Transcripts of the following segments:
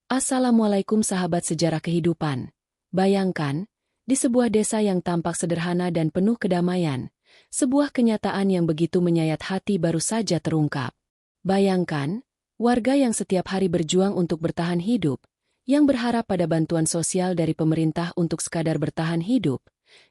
Assalamualaikum sahabat sejarah kehidupan. Bayangkan, di sebuah desa yang tampak sederhana dan penuh kedamaian, sebuah kenyataan yang begitu menyayat hati baru saja terungkap. Bayangkan, warga yang setiap hari berjuang untuk bertahan hidup, yang berharap pada bantuan sosial dari pemerintah untuk sekadar bertahan hidup,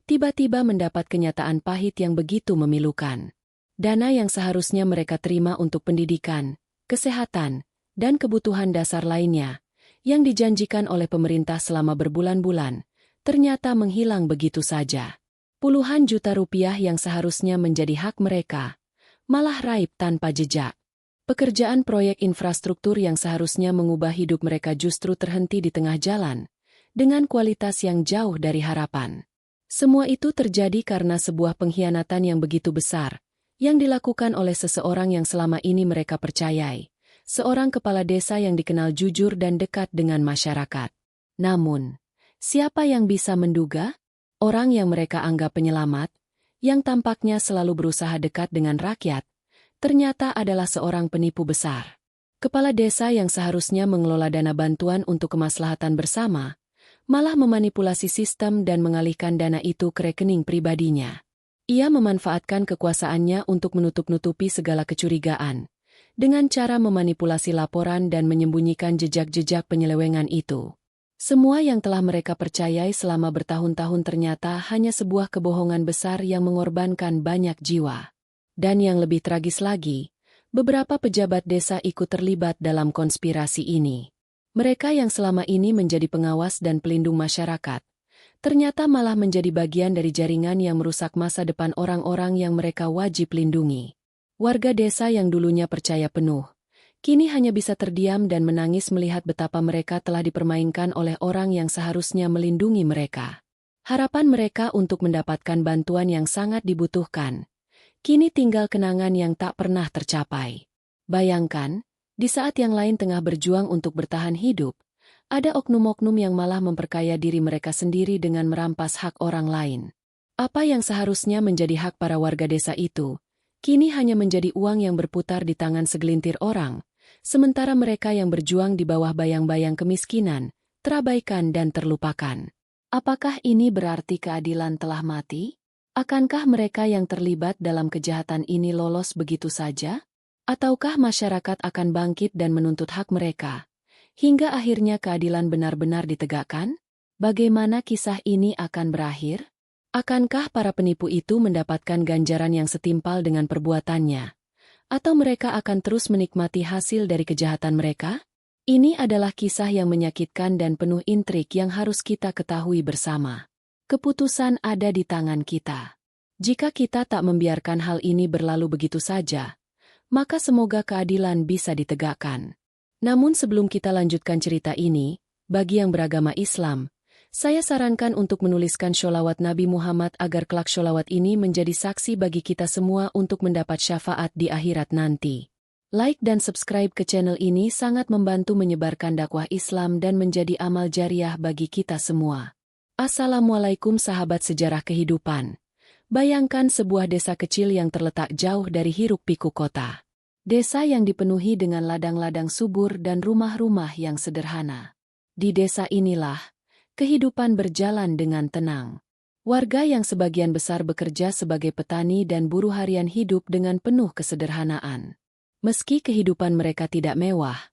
tiba-tiba mendapat kenyataan pahit yang begitu memilukan. Dana yang seharusnya mereka terima untuk pendidikan, kesehatan, dan kebutuhan dasar lainnya, yang dijanjikan oleh pemerintah selama berbulan-bulan, ternyata menghilang begitu saja. Puluhan juta rupiah yang seharusnya menjadi hak mereka, malah raib tanpa jejak. Pekerjaan proyek infrastruktur yang seharusnya mengubah hidup mereka justru terhenti di tengah jalan, dengan kualitas yang jauh dari harapan. Semua itu terjadi karena sebuah pengkhianatan yang begitu besar, yang dilakukan oleh seseorang yang selama ini mereka percayai. Seorang kepala desa yang dikenal jujur dan dekat dengan masyarakat. Namun, siapa yang bisa menduga? Orang yang mereka anggap penyelamat, yang tampaknya selalu berusaha dekat dengan rakyat, ternyata adalah seorang penipu besar. Kepala desa yang seharusnya mengelola dana bantuan untuk kemaslahatan bersama, malah memanipulasi sistem dan mengalihkan dana itu ke rekening pribadinya. Ia memanfaatkan kekuasaannya untuk menutup-nutupi segala kecurigaan, dengan cara memanipulasi laporan dan menyembunyikan jejak-jejak penyelewengan itu. Semua yang telah mereka percayai selama bertahun-tahun ternyata hanya sebuah kebohongan besar yang mengorbankan banyak jiwa. Dan yang lebih tragis lagi, beberapa pejabat desa ikut terlibat dalam konspirasi ini. Mereka yang selama ini menjadi pengawas dan pelindung masyarakat, ternyata malah menjadi bagian dari jaringan yang merusak masa depan orang-orang yang mereka wajib lindungi. Warga desa yang dulunya percaya penuh, kini hanya bisa terdiam dan menangis melihat betapa mereka telah dipermainkan oleh orang yang seharusnya melindungi mereka. Harapan mereka untuk mendapatkan bantuan yang sangat dibutuhkan, kini tinggal kenangan yang tak pernah tercapai. Bayangkan, di saat yang lain tengah berjuang untuk bertahan hidup, ada oknum-oknum yang malah memperkaya diri mereka sendiri dengan merampas hak orang lain. Apa yang seharusnya menjadi hak para warga desa itu, kini hanya menjadi uang yang berputar di tangan segelintir orang, sementara mereka yang berjuang di bawah bayang-bayang kemiskinan, terabaikan dan terlupakan. Apakah ini berarti keadilan telah mati? Akankah mereka yang terlibat dalam kejahatan ini lolos begitu saja? Ataukah masyarakat akan bangkit dan menuntut hak mereka, hingga akhirnya keadilan benar-benar ditegakkan? Bagaimana kisah ini akan berakhir? Akankah para penipu itu mendapatkan ganjaran yang setimpal dengan perbuatannya? Atau mereka akan terus menikmati hasil dari kejahatan mereka? Ini adalah kisah yang menyakitkan dan penuh intrik yang harus kita ketahui bersama. Keputusan ada di tangan kita. Jika kita tak membiarkan hal ini berlalu begitu saja, maka semoga keadilan bisa ditegakkan. Namun sebelum kita lanjutkan cerita ini, bagi yang beragama Islam, saya sarankan untuk menuliskan sholawat Nabi Muhammad agar kelak sholawat ini menjadi saksi bagi kita semua untuk mendapat syafaat di akhirat nanti. Like dan subscribe ke channel ini sangat membantu menyebarkan dakwah Islam dan menjadi amal jariah bagi kita semua. Assalamualaikum sahabat sejarah kehidupan. Bayangkan sebuah desa kecil yang terletak jauh dari hiruk-pikuk kota. Desa yang dipenuhi dengan ladang-ladang subur dan rumah-rumah yang sederhana. Di desa inilah kehidupan berjalan dengan tenang. Warga yang sebagian besar bekerja sebagai petani dan buruh harian hidup dengan penuh kesederhanaan. Meski kehidupan mereka tidak mewah,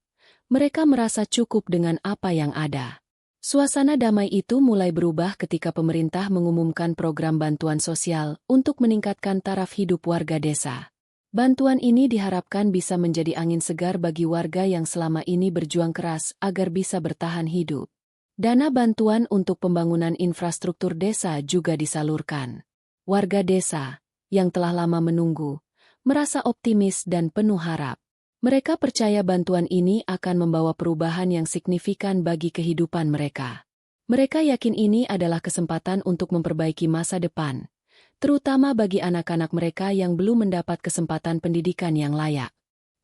mereka merasa cukup dengan apa yang ada. Suasana damai itu mulai berubah ketika pemerintah mengumumkan program bantuan sosial untuk meningkatkan taraf hidup warga desa. Bantuan ini diharapkan bisa menjadi angin segar bagi warga yang selama ini berjuang keras agar bisa bertahan hidup. Dana bantuan untuk pembangunan infrastruktur desa juga disalurkan. Warga desa, yang telah lama menunggu, merasa optimis dan penuh harap. Mereka percaya bantuan ini akan membawa perubahan yang signifikan bagi kehidupan mereka. Mereka yakin ini adalah kesempatan untuk memperbaiki masa depan, terutama bagi anak-anak mereka yang belum mendapat kesempatan pendidikan yang layak.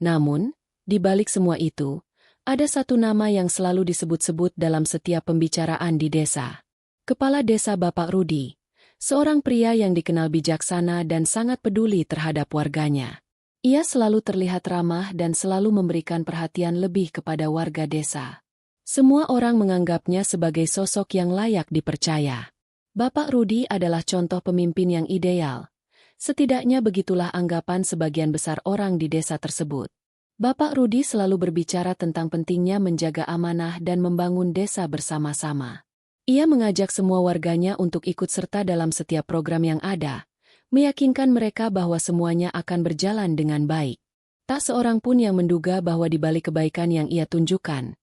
Namun, di balik semua itu, ada satu nama yang selalu disebut-sebut dalam setiap pembicaraan di desa. Kepala Desa Bapak Rudi, seorang pria yang dikenal bijaksana dan sangat peduli terhadap warganya. Ia selalu terlihat ramah dan selalu memberikan perhatian lebih kepada warga desa. Semua orang menganggapnya sebagai sosok yang layak dipercaya. Bapak Rudi adalah contoh pemimpin yang ideal. Setidaknya begitulah anggapan sebagian besar orang di desa tersebut. Bapak Rudi selalu berbicara tentang pentingnya menjaga amanah dan membangun desa bersama-sama. Ia mengajak semua warganya untuk ikut serta dalam setiap program yang ada, meyakinkan mereka bahwa semuanya akan berjalan dengan baik. Tak seorang pun yang menduga bahwa di balik kebaikan yang ia tunjukkan,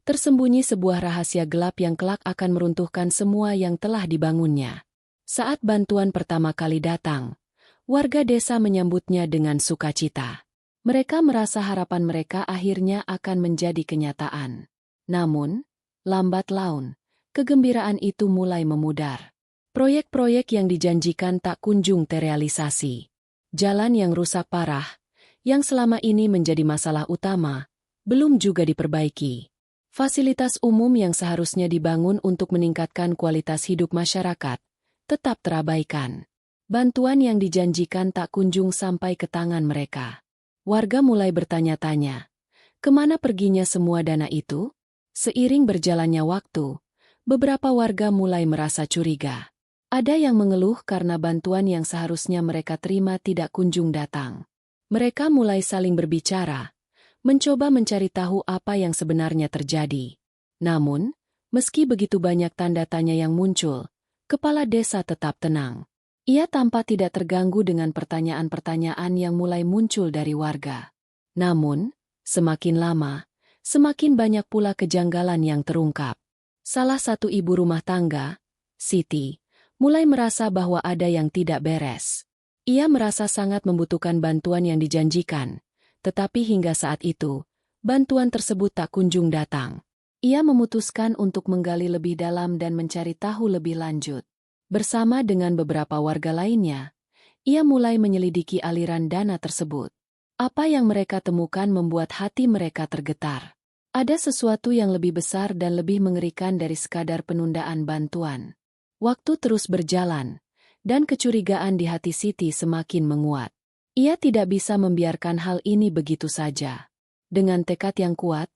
tersembunyi sebuah rahasia gelap yang kelak akan meruntuhkan semua yang telah dibangunnya. Saat bantuan pertama kali datang, warga desa menyambutnya dengan sukacita. Mereka merasa harapan mereka akhirnya akan menjadi kenyataan. Namun, lambat laun, kegembiraan itu mulai memudar. Proyek-proyek yang dijanjikan tak kunjung terrealisasi. Jalan yang rusak parah, yang selama ini menjadi masalah utama, belum juga diperbaiki. Fasilitas umum yang seharusnya dibangun untuk meningkatkan kualitas hidup masyarakat, tetap terabaikan. Bantuan yang dijanjikan tak kunjung sampai ke tangan mereka. Warga mulai bertanya-tanya, kemana perginya semua dana itu? Seiring berjalannya waktu, beberapa warga mulai merasa curiga. Ada yang mengeluh karena bantuan yang seharusnya mereka terima tidak kunjung datang. Mereka mulai saling berbicara, mencoba mencari tahu apa yang sebenarnya terjadi. Namun, meski begitu banyak tanda tanya yang muncul, kepala desa tetap tenang. Ia tampak tidak terganggu dengan pertanyaan-pertanyaan yang mulai muncul dari warga. Namun, semakin lama, semakin banyak pula kejanggalan yang terungkap. Salah satu ibu rumah tangga, Siti, mulai merasa bahwa ada yang tidak beres. Ia merasa sangat membutuhkan bantuan yang dijanjikan, tetapi hingga saat itu, bantuan tersebut tak kunjung datang. Ia memutuskan untuk menggali lebih dalam dan mencari tahu lebih lanjut. Bersama dengan beberapa warga lainnya, ia mulai menyelidiki aliran dana tersebut. Apa yang mereka temukan membuat hati mereka tergetar. Ada sesuatu yang lebih besar dan lebih mengerikan dari sekadar penundaan bantuan. Waktu terus berjalan, dan kecurigaan di hati Siti semakin menguat. Ia tidak bisa membiarkan hal ini begitu saja. Dengan tekad yang kuat,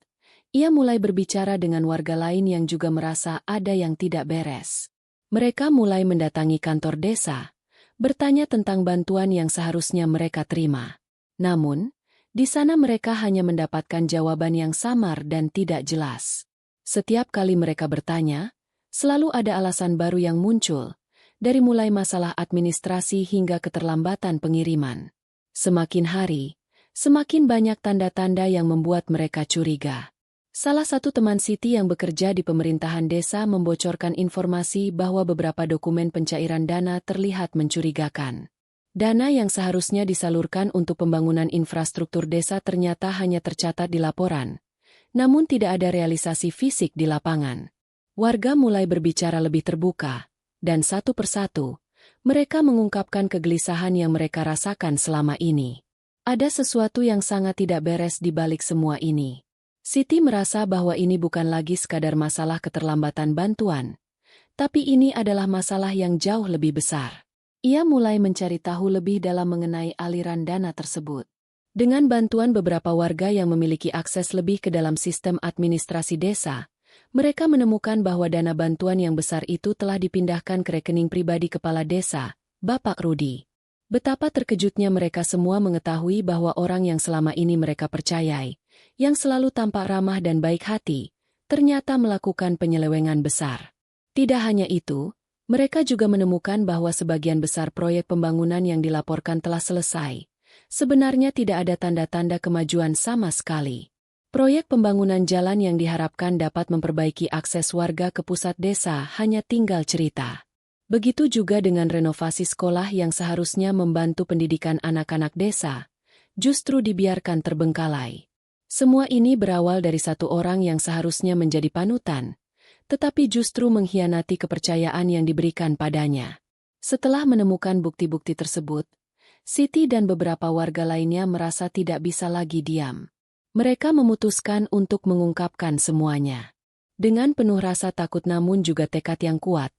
ia mulai berbicara dengan warga lain yang juga merasa ada yang tidak beres. Mereka mulai mendatangi kantor desa, bertanya tentang bantuan yang seharusnya mereka terima. Namun, di sana mereka hanya mendapatkan jawaban yang samar dan tidak jelas. Setiap kali mereka bertanya, selalu ada alasan baru yang muncul, dari mulai masalah administrasi hingga keterlambatan pengiriman. Semakin hari, semakin banyak tanda-tanda yang membuat mereka curiga. Salah satu teman Siti yang bekerja di pemerintahan desa membocorkan informasi bahwa beberapa dokumen pencairan dana terlihat mencurigakan. Dana yang seharusnya disalurkan untuk pembangunan infrastruktur desa ternyata hanya tercatat di laporan, namun tidak ada realisasi fisik di lapangan. Warga mulai berbicara lebih terbuka, dan satu persatu, mereka mengungkapkan kegelisahan yang mereka rasakan selama ini. Ada sesuatu yang sangat tidak beres di balik semua ini. Siti merasa bahwa ini bukan lagi sekadar masalah keterlambatan bantuan, tapi ini adalah masalah yang jauh lebih besar. Ia mulai mencari tahu lebih dalam mengenai aliran dana tersebut. Dengan bantuan beberapa warga yang memiliki akses lebih ke dalam sistem administrasi desa, mereka menemukan bahwa dana bantuan yang besar itu telah dipindahkan ke rekening pribadi kepala desa, Bapak Rudi. Betapa terkejutnya mereka semua mengetahui bahwa orang yang selama ini mereka percayai, yang selalu tampak ramah dan baik hati, ternyata melakukan penyelewengan besar. Tidak hanya itu, mereka juga menemukan bahwa sebagian besar proyek pembangunan yang dilaporkan telah selesai. Sebenarnya tidak ada tanda-tanda kemajuan sama sekali. Proyek pembangunan jalan yang diharapkan dapat memperbaiki akses warga ke pusat desa hanya tinggal cerita. Begitu juga dengan renovasi sekolah yang seharusnya membantu pendidikan anak-anak desa, justru dibiarkan terbengkalai. Semua ini berawal dari satu orang yang seharusnya menjadi panutan, tetapi justru mengkhianati kepercayaan yang diberikan padanya. Setelah menemukan bukti-bukti tersebut, Siti dan beberapa warga lainnya merasa tidak bisa lagi diam. Mereka memutuskan untuk mengungkapkan semuanya. Dengan penuh rasa takut namun juga tekad yang kuat,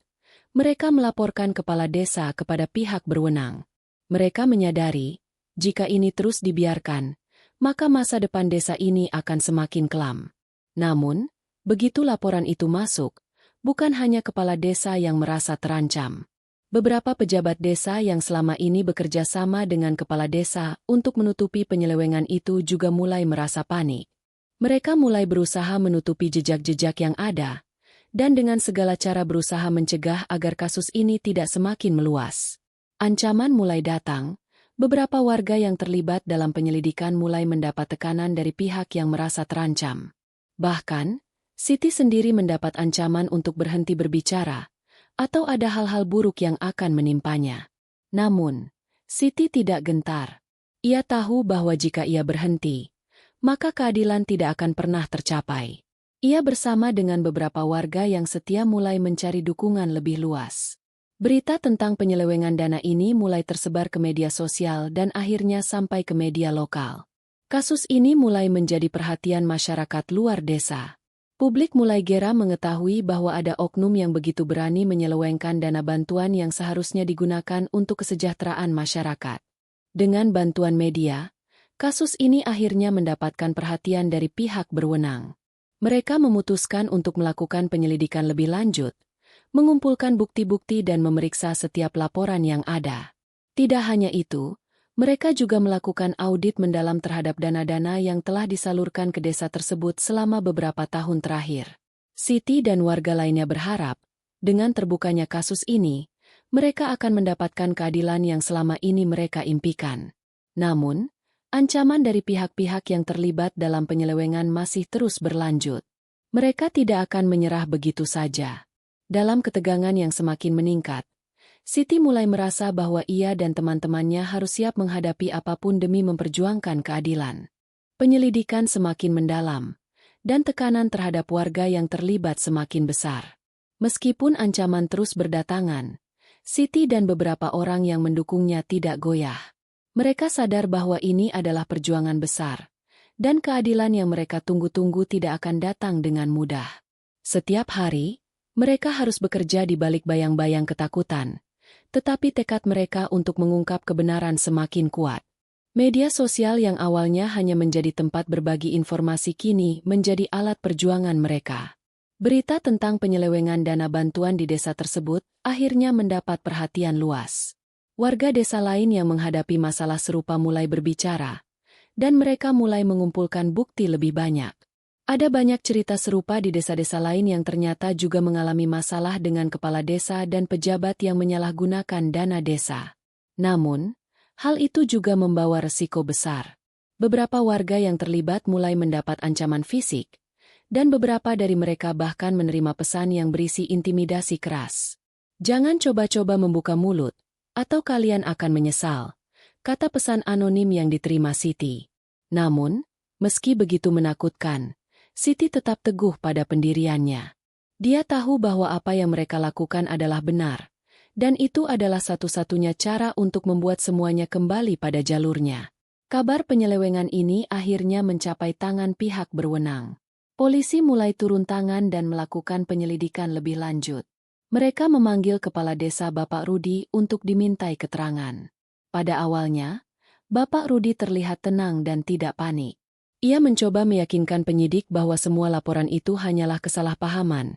mereka melaporkan kepala desa kepada pihak berwenang. Mereka menyadari, jika ini terus dibiarkan, maka masa depan desa ini akan semakin kelam. Namun, Begitu laporan itu masuk, bukan hanya kepala desa yang merasa terancam. Beberapa pejabat desa yang selama ini bekerja sama dengan kepala desa untuk menutupi penyelewengan itu juga mulai merasa panik. Mereka mulai berusaha menutupi jejak-jejak yang ada, dan dengan segala cara berusaha mencegah agar kasus ini tidak semakin meluas. Ancaman mulai datang, beberapa warga yang terlibat dalam penyelidikan mulai mendapat tekanan dari pihak yang merasa terancam. Bahkan, Siti sendiri mendapat ancaman untuk berhenti berbicara, atau ada hal-hal buruk yang akan menimpanya. Namun, Siti tidak gentar. Ia tahu bahwa jika ia berhenti, maka keadilan tidak akan pernah tercapai. Ia bersama dengan beberapa warga yang setia mulai mencari dukungan lebih luas. Berita tentang penyelewengan dana ini mulai tersebar ke media sosial dan akhirnya sampai ke media lokal. Kasus ini mulai menjadi perhatian masyarakat luar desa. Publik mulai geram mengetahui bahwa ada oknum yang begitu berani menyelewengkan dana bantuan yang seharusnya digunakan untuk kesejahteraan masyarakat. Dengan bantuan media, kasus ini akhirnya mendapatkan perhatian dari pihak berwenang. Mereka memutuskan untuk melakukan penyelidikan lebih lanjut, mengumpulkan bukti-bukti dan memeriksa setiap laporan yang ada. Tidak hanya itu, mereka juga melakukan audit mendalam terhadap dana-dana yang telah disalurkan ke desa tersebut selama beberapa tahun terakhir. Siti dan warga lainnya berharap, dengan terbukanya kasus ini, mereka akan mendapatkan keadilan yang selama ini mereka impikan. Namun, ancaman dari pihak-pihak yang terlibat dalam penyelewengan masih terus berlanjut. Mereka tidak akan menyerah begitu saja. Dalam ketegangan yang semakin meningkat, Siti mulai merasa bahwa ia dan teman-temannya harus siap menghadapi apapun demi memperjuangkan keadilan. Penyelidikan semakin mendalam, dan tekanan terhadap warga yang terlibat semakin besar. Meskipun ancaman terus berdatangan, Siti dan beberapa orang yang mendukungnya tidak goyah. Mereka sadar bahwa ini adalah perjuangan besar, dan keadilan yang mereka tunggu-tunggu tidak akan datang dengan mudah. Setiap hari, mereka harus bekerja di balik bayang-bayang ketakutan, tetapi tekad mereka untuk mengungkap kebenaran semakin kuat. Media sosial yang awalnya hanya menjadi tempat berbagi informasi kini menjadi alat perjuangan mereka. Berita tentang penyelewengan dana bantuan di desa tersebut akhirnya mendapat perhatian luas. Warga desa lain yang menghadapi masalah serupa mulai berbicara, dan mereka mulai mengumpulkan bukti lebih banyak. Ada banyak cerita serupa di desa-desa lain yang ternyata juga mengalami masalah dengan kepala desa dan pejabat yang menyalahgunakan dana desa. Namun, hal itu juga membawa resiko besar. Beberapa warga yang terlibat mulai mendapat ancaman fisik, dan beberapa dari mereka bahkan menerima pesan yang berisi intimidasi keras. "Jangan coba-coba membuka mulut, atau kalian akan menyesal," kata pesan anonim yang diterima Siti. Namun, meski begitu menakutkan, Siti tetap teguh pada pendiriannya. Dia tahu bahwa apa yang mereka lakukan adalah benar, dan itu adalah satu-satunya cara untuk membuat semuanya kembali pada jalurnya. Kabar penyelewengan ini akhirnya mencapai tangan pihak berwenang. Polisi mulai turun tangan dan melakukan penyelidikan lebih lanjut. Mereka memanggil kepala desa Bapak Rudi untuk dimintai keterangan. Pada awalnya, Bapak Rudi terlihat tenang dan tidak panik. Ia mencoba meyakinkan penyidik bahwa semua laporan itu hanyalah kesalahpahaman,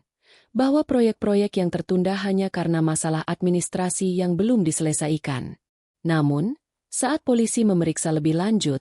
bahwa proyek-proyek yang tertunda hanya karena masalah administrasi yang belum diselesaikan. Namun, saat polisi memeriksa lebih lanjut,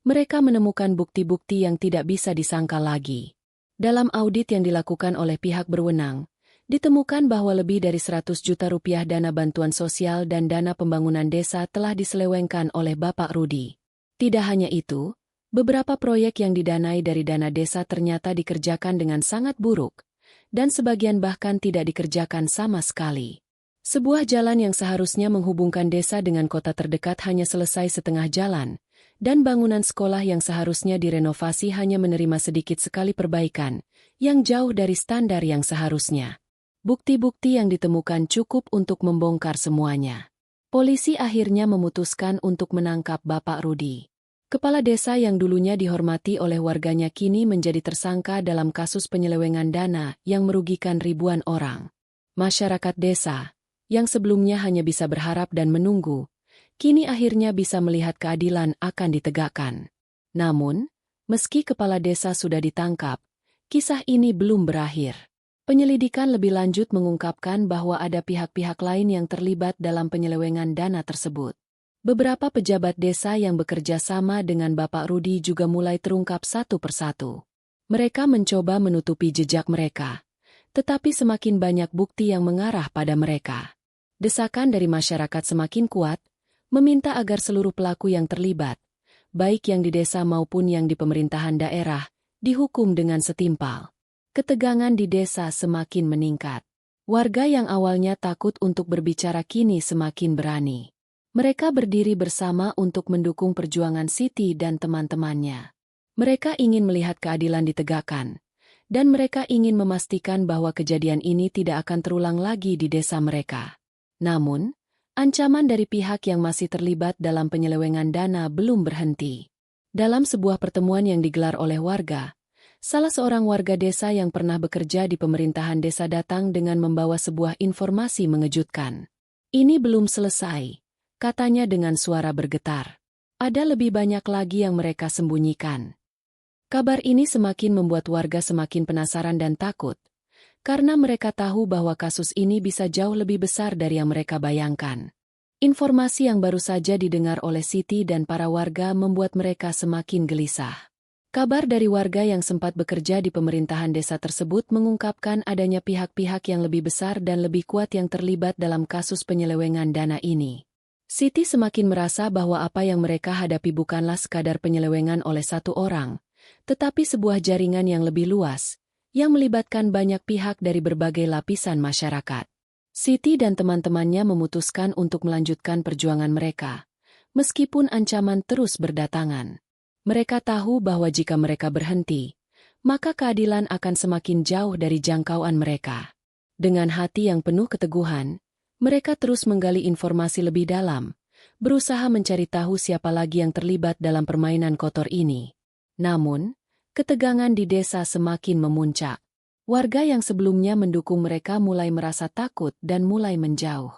mereka menemukan bukti-bukti yang tidak bisa disangkal lagi. Dalam audit yang dilakukan oleh pihak berwenang, ditemukan bahwa lebih dari 100 juta rupiah dana bantuan sosial dan dana pembangunan desa telah diselewengkan oleh Bapak Rudi. Tidak hanya itu, beberapa proyek yang didanai dari dana desa ternyata dikerjakan dengan sangat buruk, dan sebagian bahkan tidak dikerjakan sama sekali. Sebuah jalan yang seharusnya menghubungkan desa dengan kota terdekat hanya selesai setengah jalan, dan bangunan sekolah yang seharusnya direnovasi hanya menerima sedikit sekali perbaikan, yang jauh dari standar yang seharusnya. Bukti-bukti yang ditemukan cukup untuk membongkar semuanya. Polisi akhirnya memutuskan untuk menangkap Bapak Rudi. Kepala desa yang dulunya dihormati oleh warganya kini menjadi tersangka dalam kasus penyelewengan dana yang merugikan ribuan orang. Masyarakat desa, yang sebelumnya hanya bisa berharap dan menunggu, kini akhirnya bisa melihat keadilan akan ditegakkan. Namun, meski kepala desa sudah ditangkap, Kisah ini belum berakhir. Penyelidikan lebih lanjut mengungkapkan bahwa ada pihak-pihak lain yang terlibat dalam penyelewengan dana tersebut. Beberapa pejabat desa yang bekerja sama dengan Bapak Rudi juga mulai terungkap satu persatu. Mereka mencoba menutupi jejak mereka, tetapi semakin banyak bukti yang mengarah pada mereka. Desakan dari masyarakat semakin kuat, meminta agar seluruh pelaku yang terlibat, baik yang di desa maupun yang di pemerintahan daerah, dihukum dengan setimpal. Ketegangan di desa semakin meningkat. Warga yang awalnya takut untuk berbicara kini semakin berani. Mereka berdiri bersama untuk mendukung perjuangan Siti dan teman-temannya. Mereka ingin melihat keadilan ditegakkan, dan mereka ingin memastikan bahwa kejadian ini tidak akan terulang lagi di desa mereka. Namun, ancaman dari pihak yang masih terlibat dalam penyelewengan dana belum berhenti. Dalam sebuah pertemuan yang digelar oleh warga, salah seorang warga desa yang pernah bekerja di pemerintahan desa datang dengan membawa sebuah informasi mengejutkan. Ini belum selesai, katanya dengan suara bergetar. Ada lebih banyak lagi yang mereka sembunyikan. Kabar ini semakin membuat warga semakin penasaran dan takut, karena mereka tahu bahwa kasus ini bisa jauh lebih besar dari yang mereka bayangkan. Informasi yang baru saja didengar oleh Siti dan para warga membuat mereka semakin gelisah. Kabar dari warga yang sempat bekerja di pemerintahan desa tersebut mengungkapkan adanya pihak-pihak yang lebih besar dan lebih kuat yang terlibat dalam kasus penyelewengan dana ini. Siti semakin merasa bahwa apa yang mereka hadapi bukanlah sekadar penyelewengan oleh satu orang, tetapi sebuah jaringan yang lebih luas, yang melibatkan banyak pihak dari berbagai lapisan masyarakat. Siti dan teman-temannya memutuskan untuk melanjutkan perjuangan mereka, meskipun ancaman terus berdatangan. Mereka tahu bahwa jika mereka berhenti, maka keadilan akan semakin jauh dari jangkauan mereka. Dengan hati yang penuh keteguhan, mereka terus menggali informasi lebih dalam, berusaha mencari tahu siapa lagi yang terlibat dalam permainan kotor ini. Namun, ketegangan di desa semakin memuncak. Warga yang sebelumnya mendukung mereka mulai merasa takut dan mulai menjauh.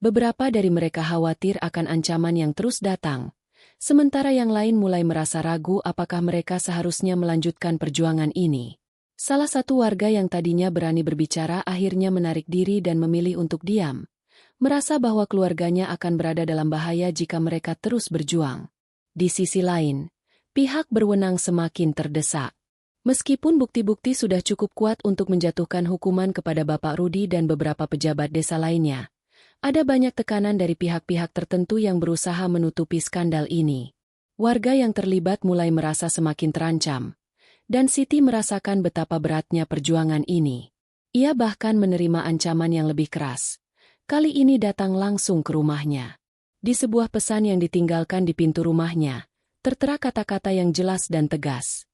Beberapa dari mereka khawatir akan ancaman yang terus datang, sementara yang lain mulai merasa ragu apakah mereka seharusnya melanjutkan perjuangan ini. Salah satu warga yang tadinya berani berbicara akhirnya menarik diri dan memilih untuk diam, merasa bahwa keluarganya akan berada dalam bahaya jika mereka terus berjuang. Di sisi lain, pihak berwenang semakin terdesak. Meskipun bukti-bukti sudah cukup kuat untuk menjatuhkan hukuman kepada Bapak Rudi dan beberapa pejabat desa lainnya, ada banyak tekanan dari pihak-pihak tertentu yang berusaha menutupi skandal ini. Warga yang terlibat mulai merasa semakin terancam, dan Siti merasakan betapa beratnya perjuangan ini. Ia bahkan menerima ancaman yang lebih keras. Kali ini datang langsung ke rumahnya. Di sebuah pesan yang ditinggalkan di pintu rumahnya, tertera kata-kata yang jelas dan tegas.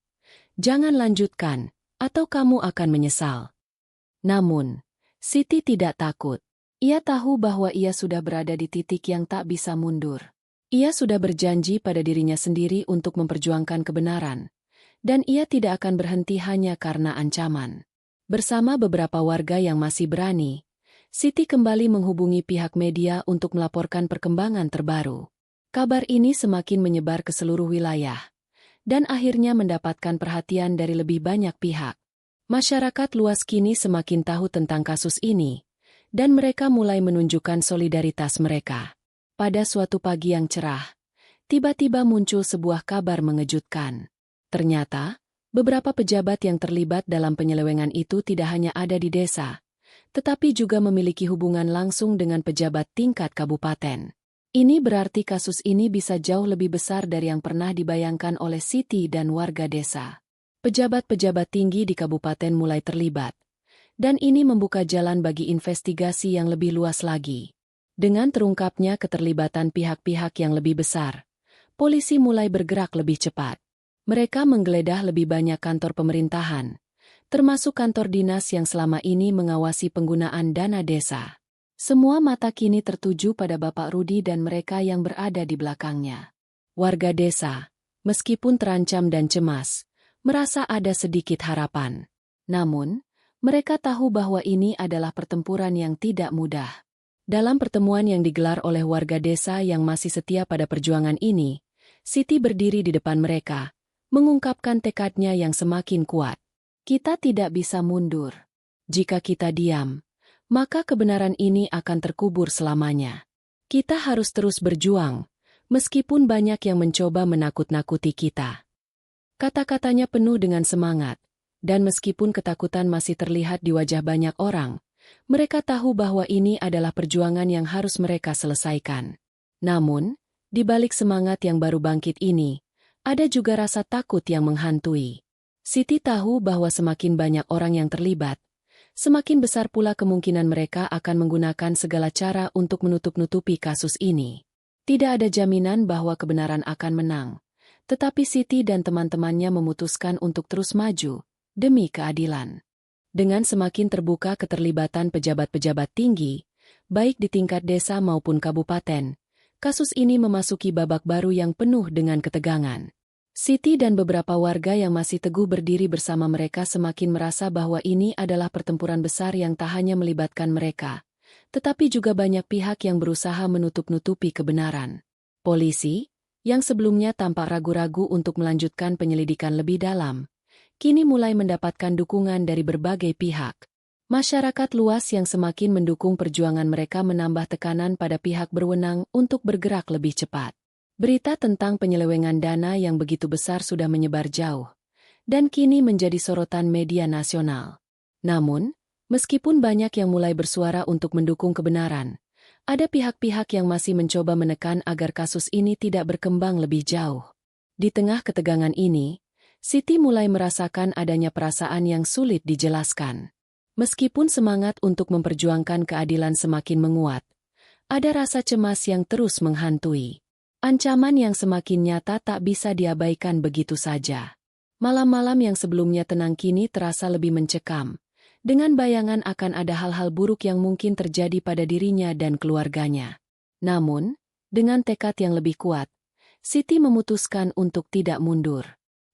Jangan lanjutkan, atau kamu akan menyesal. Namun, Siti tidak takut. Ia tahu bahwa ia sudah berada di titik yang tak bisa mundur. Ia sudah berjanji pada dirinya sendiri untuk memperjuangkan kebenaran, dan ia tidak akan berhenti hanya karena ancaman. Bersama beberapa warga yang masih berani, Siti kembali menghubungi pihak media untuk melaporkan perkembangan terbaru. Kabar ini semakin menyebar ke seluruh wilayah, dan akhirnya mendapatkan perhatian dari lebih banyak pihak. Masyarakat luas kini semakin tahu tentang kasus ini, dan mereka mulai menunjukkan solidaritas mereka. Pada suatu pagi yang cerah, tiba-tiba muncul sebuah kabar mengejutkan. Ternyata, beberapa pejabat yang terlibat dalam penyelewengan itu tidak hanya ada di desa, tetapi juga memiliki hubungan langsung dengan pejabat tingkat kabupaten. Ini berarti kasus ini bisa jauh lebih besar dari yang pernah dibayangkan oleh Siti dan warga desa. Pejabat-pejabat tinggi di kabupaten mulai terlibat, dan ini membuka jalan bagi investigasi yang lebih luas lagi. Dengan terungkapnya keterlibatan pihak-pihak yang lebih besar, polisi mulai bergerak lebih cepat. Mereka menggeledah lebih banyak kantor pemerintahan, termasuk kantor dinas yang selama ini mengawasi penggunaan dana desa. Semua mata kini tertuju pada Bapak Rudi dan mereka yang berada di belakangnya. Warga desa, meskipun terancam dan cemas, merasa ada sedikit harapan. Namun, mereka tahu bahwa ini adalah pertempuran yang tidak mudah. Dalam pertemuan yang digelar oleh warga desa yang masih setia pada perjuangan ini, Siti berdiri di depan mereka, mengungkapkan tekadnya yang semakin kuat. Kita tidak bisa mundur. Jika kita diam, maka kebenaran ini akan terkubur selamanya. Kita harus terus berjuang, meskipun banyak yang mencoba menakut-nakuti kita. Kata-katanya penuh dengan semangat, dan meskipun ketakutan masih terlihat di wajah banyak orang, mereka tahu bahwa ini adalah perjuangan yang harus mereka selesaikan. Namun, di balik semangat yang baru bangkit ini, ada juga rasa takut yang menghantui. Siti tahu bahwa semakin banyak orang yang terlibat, semakin besar pula kemungkinan mereka akan menggunakan segala cara untuk menutup-nutupi kasus ini. Tidak ada jaminan bahwa kebenaran akan menang, tetapi Siti dan teman-temannya memutuskan untuk terus maju demi keadilan. Dengan semakin terbuka keterlibatan pejabat-pejabat tinggi, baik di tingkat desa maupun kabupaten, kasus ini memasuki babak baru yang penuh dengan ketegangan. Siti dan beberapa warga yang masih teguh berdiri bersama mereka semakin merasa bahwa ini adalah pertempuran besar yang tak hanya melibatkan mereka, tetapi juga banyak pihak yang berusaha menutup-nutupi kebenaran. Polisi, yang sebelumnya tampak ragu-ragu untuk melanjutkan penyelidikan lebih dalam, kini mulai mendapatkan dukungan dari berbagai pihak. Masyarakat luas yang semakin mendukung perjuangan mereka menambah tekanan pada pihak berwenang untuk bergerak lebih cepat. Berita tentang penyelewengan dana yang begitu besar sudah menyebar jauh, dan kini menjadi sorotan media nasional. Namun, meskipun banyak yang mulai bersuara untuk mendukung kebenaran, ada pihak-pihak yang masih mencoba menekan agar kasus ini tidak berkembang lebih jauh. Di tengah ketegangan ini, Siti mulai merasakan adanya perasaan yang sulit dijelaskan. Meskipun semangat untuk memperjuangkan keadilan semakin menguat, ada rasa cemas yang terus menghantui. Ancaman yang semakin nyata tak bisa diabaikan begitu saja. Malam-malam yang sebelumnya tenang kini terasa lebih mencekam, dengan bayangan akan ada hal-hal buruk yang mungkin terjadi pada dirinya dan keluarganya. Namun, dengan tekad yang lebih kuat, Siti memutuskan untuk tidak mundur.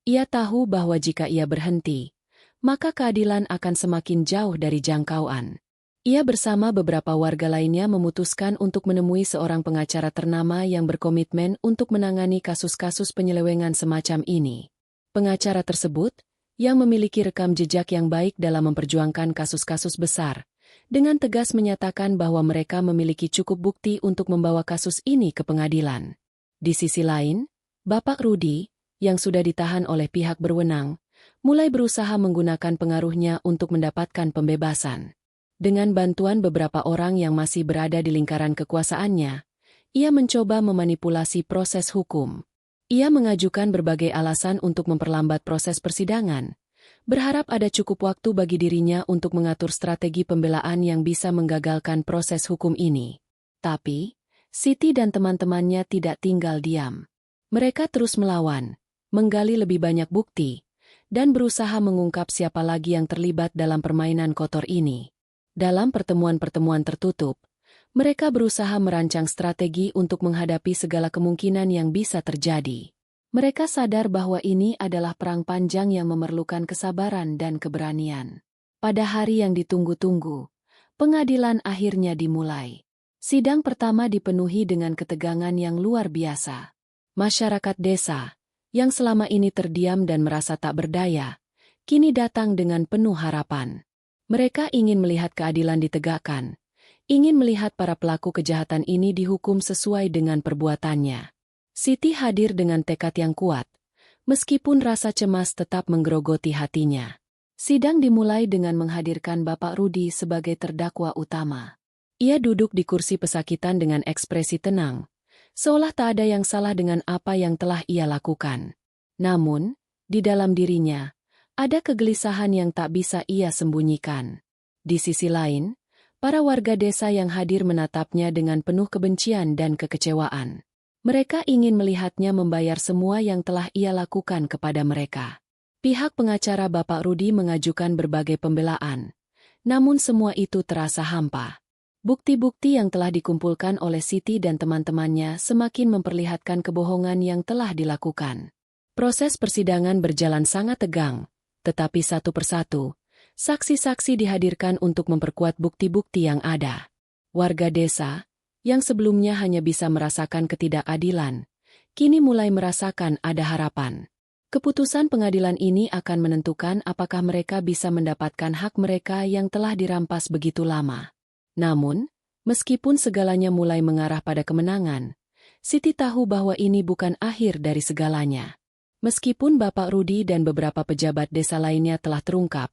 Ia tahu bahwa jika ia berhenti, maka keadilan akan semakin jauh dari jangkauan. Ia bersama beberapa warga lainnya memutuskan untuk menemui seorang pengacara ternama yang berkomitmen untuk menangani kasus-kasus penyelewengan semacam ini. Pengacara tersebut, yang memiliki rekam jejak yang baik dalam memperjuangkan kasus-kasus besar, dengan tegas menyatakan bahwa mereka memiliki cukup bukti untuk membawa kasus ini ke pengadilan. Di sisi lain, Bapak Rudi, yang sudah ditahan oleh pihak berwenang, mulai berusaha menggunakan pengaruhnya untuk mendapatkan pembebasan. Dengan bantuan beberapa orang yang masih berada di lingkaran kekuasaannya, ia mencoba memanipulasi proses hukum. Ia mengajukan berbagai alasan untuk memperlambat proses persidangan, berharap ada cukup waktu bagi dirinya untuk mengatur strategi pembelaan yang bisa menggagalkan proses hukum ini. Tapi, Siti dan teman-temannya tidak tinggal diam. Mereka terus melawan, menggali lebih banyak bukti, dan berusaha mengungkap siapa lagi yang terlibat dalam permainan kotor ini. Dalam pertemuan-pertemuan tertutup, mereka berusaha merancang strategi untuk menghadapi segala kemungkinan yang bisa terjadi. Mereka sadar bahwa ini adalah perang panjang yang memerlukan kesabaran dan keberanian. Pada hari yang ditunggu-tunggu, pengadilan akhirnya dimulai. Sidang pertama dipenuhi dengan ketegangan yang luar biasa. Masyarakat desa, yang selama ini terdiam dan merasa tak berdaya, kini datang dengan penuh harapan. Mereka ingin melihat keadilan ditegakkan, ingin melihat para pelaku kejahatan ini dihukum sesuai dengan perbuatannya. Siti hadir dengan tekad yang kuat, meskipun rasa cemas tetap menggerogoti hatinya. Sidang dimulai dengan menghadirkan Bapak Rudi sebagai terdakwa utama. Ia duduk di kursi pesakitan dengan ekspresi tenang, seolah tak ada yang salah dengan apa yang telah ia lakukan. Namun, di dalam dirinya, ada kegelisahan yang tak bisa ia sembunyikan. Di sisi lain, para warga desa yang hadir menatapnya dengan penuh kebencian dan kekecewaan. Mereka ingin melihatnya membayar semua yang telah ia lakukan kepada mereka. Pihak pengacara Bapak Rudi mengajukan berbagai pembelaan, namun semua itu terasa hampa. Bukti-bukti yang telah dikumpulkan oleh Siti dan teman-temannya semakin memperlihatkan kebohongan yang telah dilakukan. Proses persidangan berjalan sangat tegang. Tetapi satu persatu, saksi-saksi dihadirkan untuk memperkuat bukti-bukti yang ada. Warga desa, yang sebelumnya hanya bisa merasakan ketidakadilan, kini mulai merasakan ada harapan. Keputusan pengadilan ini akan menentukan apakah mereka bisa mendapatkan hak mereka yang telah dirampas begitu lama. Namun, meskipun segalanya mulai mengarah pada kemenangan, Siti tahu bahwa ini bukan akhir dari segalanya. Meskipun Bapak Rudi dan beberapa pejabat desa lainnya telah terungkap,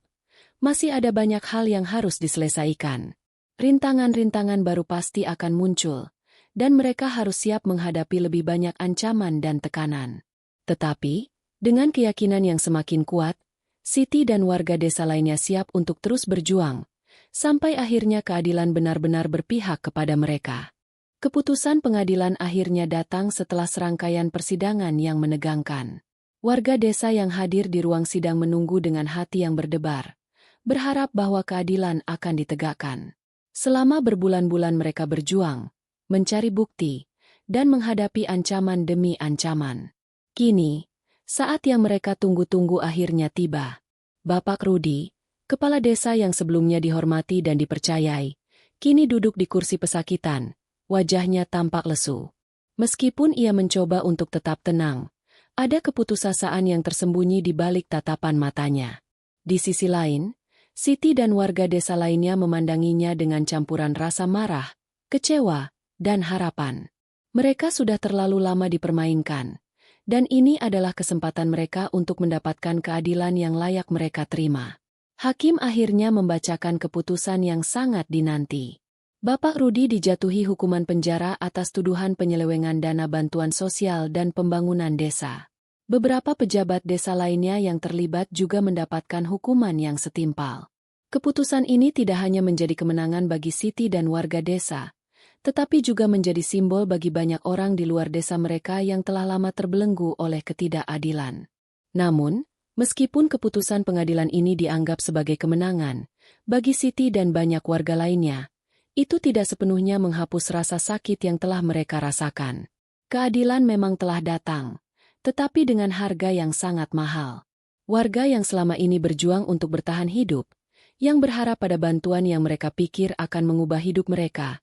masih ada banyak hal yang harus diselesaikan. Rintangan-rintangan baru pasti akan muncul, dan mereka harus siap menghadapi lebih banyak ancaman dan tekanan. Tetapi, dengan keyakinan yang semakin kuat, Siti dan warga desa lainnya siap untuk terus berjuang, sampai akhirnya keadilan benar-benar berpihak kepada mereka. Keputusan pengadilan akhirnya datang setelah serangkaian persidangan yang menegangkan. Warga desa yang hadir di ruang sidang menunggu dengan hati yang berdebar, berharap bahwa keadilan akan ditegakkan. Selama berbulan-bulan mereka berjuang, mencari bukti, dan menghadapi ancaman demi ancaman. Kini, saat yang mereka tunggu-tunggu akhirnya tiba. Bapak Rudi, kepala desa yang sebelumnya dihormati dan dipercayai, kini duduk di kursi pesakitan, wajahnya tampak lesu. Meskipun ia mencoba untuk tetap tenang, ada keputusasaan yang tersembunyi di balik tatapan matanya. Di sisi lain, Siti dan warga desa lainnya memandanginya dengan campuran rasa marah, kecewa, dan harapan. Mereka sudah terlalu lama dipermainkan, dan ini adalah kesempatan mereka untuk mendapatkan keadilan yang layak mereka terima. Hakim akhirnya membacakan keputusan yang sangat dinanti. Bapak Rudi dijatuhi hukuman penjara atas tuduhan penyelewengan dana bantuan sosial dan pembangunan desa. Beberapa pejabat desa lainnya yang terlibat juga mendapatkan hukuman yang setimpal. Keputusan ini tidak hanya menjadi kemenangan bagi Siti dan warga desa, tetapi juga menjadi simbol bagi banyak orang di luar desa mereka yang telah lama terbelenggu oleh ketidakadilan. Namun, meskipun keputusan pengadilan ini dianggap sebagai kemenangan, bagi Siti dan banyak warga lainnya, itu tidak sepenuhnya menghapus rasa sakit yang telah mereka rasakan. Keadilan memang telah datang, tetapi dengan harga yang sangat mahal. Warga yang selama ini berjuang untuk bertahan hidup, yang berharap pada bantuan yang mereka pikir akan mengubah hidup mereka,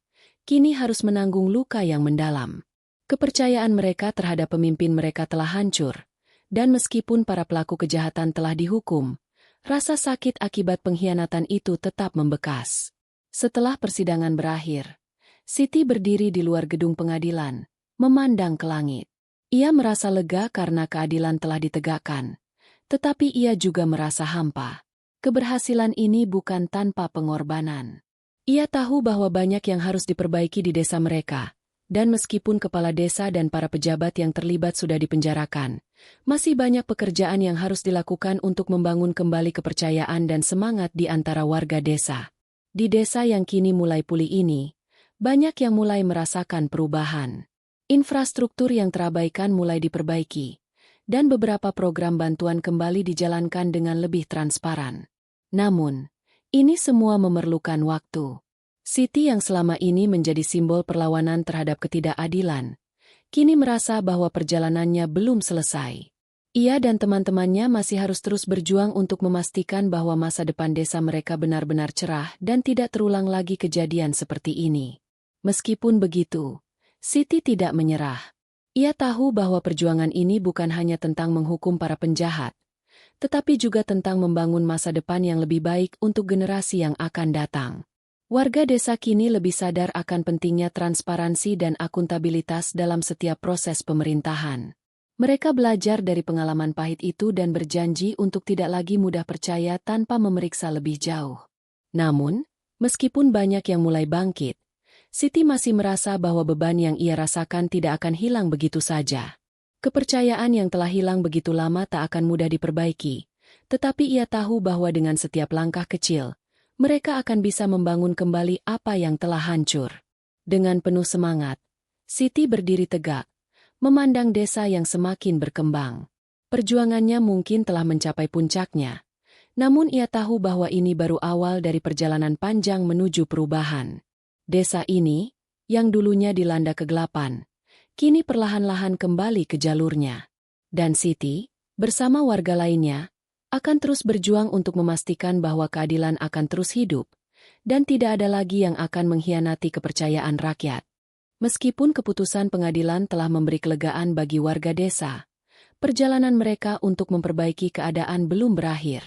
kini harus menanggung luka yang mendalam. Kepercayaan mereka terhadap pemimpin mereka telah hancur, dan meskipun para pelaku kejahatan telah dihukum, rasa sakit akibat pengkhianatan itu tetap membekas. Setelah persidangan berakhir, Siti berdiri di luar gedung pengadilan, memandang ke langit. Ia merasa lega karena keadilan telah ditegakkan, tetapi ia juga merasa hampa. Keberhasilan ini bukan tanpa pengorbanan. Ia tahu bahwa banyak yang harus diperbaiki di desa mereka, dan meskipun kepala desa dan para pejabat yang terlibat sudah dipenjarakan, masih banyak pekerjaan yang harus dilakukan untuk membangun kembali kepercayaan dan semangat di antara warga desa. Di desa yang kini mulai pulih ini, banyak yang mulai merasakan perubahan. Infrastruktur yang terabaikan mulai diperbaiki, dan beberapa program bantuan kembali dijalankan dengan lebih transparan. Namun, ini semua memerlukan waktu. Siti yang selama ini menjadi simbol perlawanan terhadap ketidakadilan, kini merasa bahwa perjalanannya belum selesai. Ia dan teman-temannya masih harus terus berjuang untuk memastikan bahwa masa depan desa mereka benar-benar cerah dan tidak terulang lagi kejadian seperti ini. Meskipun begitu, Siti tidak menyerah. Ia tahu bahwa perjuangan ini bukan hanya tentang menghukum para penjahat, tetapi juga tentang membangun masa depan yang lebih baik untuk generasi yang akan datang. Warga desa kini lebih sadar akan pentingnya transparansi dan akuntabilitas dalam setiap proses pemerintahan. Mereka belajar dari pengalaman pahit itu dan berjanji untuk tidak lagi mudah percaya tanpa memeriksa lebih jauh. Namun, meskipun banyak yang mulai bangkit, Siti masih merasa bahwa beban yang ia rasakan tidak akan hilang begitu saja. Kepercayaan yang telah hilang begitu lama tak akan mudah diperbaiki, tetapi ia tahu bahwa dengan setiap langkah kecil, mereka akan bisa membangun kembali apa yang telah hancur. Dengan penuh semangat, Siti berdiri tegak, memandang desa yang semakin berkembang. Perjuangannya mungkin telah mencapai puncaknya, namun ia tahu bahwa ini baru awal dari perjalanan panjang menuju perubahan. Desa ini, yang dulunya dilanda kegelapan, kini perlahan-lahan kembali ke jalurnya. Dan Siti, bersama warga lainnya, akan terus berjuang untuk memastikan bahwa keadilan akan terus hidup, dan tidak ada lagi yang akan mengkhianati kepercayaan rakyat. Meskipun keputusan pengadilan telah memberi kelegaan bagi warga desa, perjalanan mereka untuk memperbaiki keadaan belum berakhir.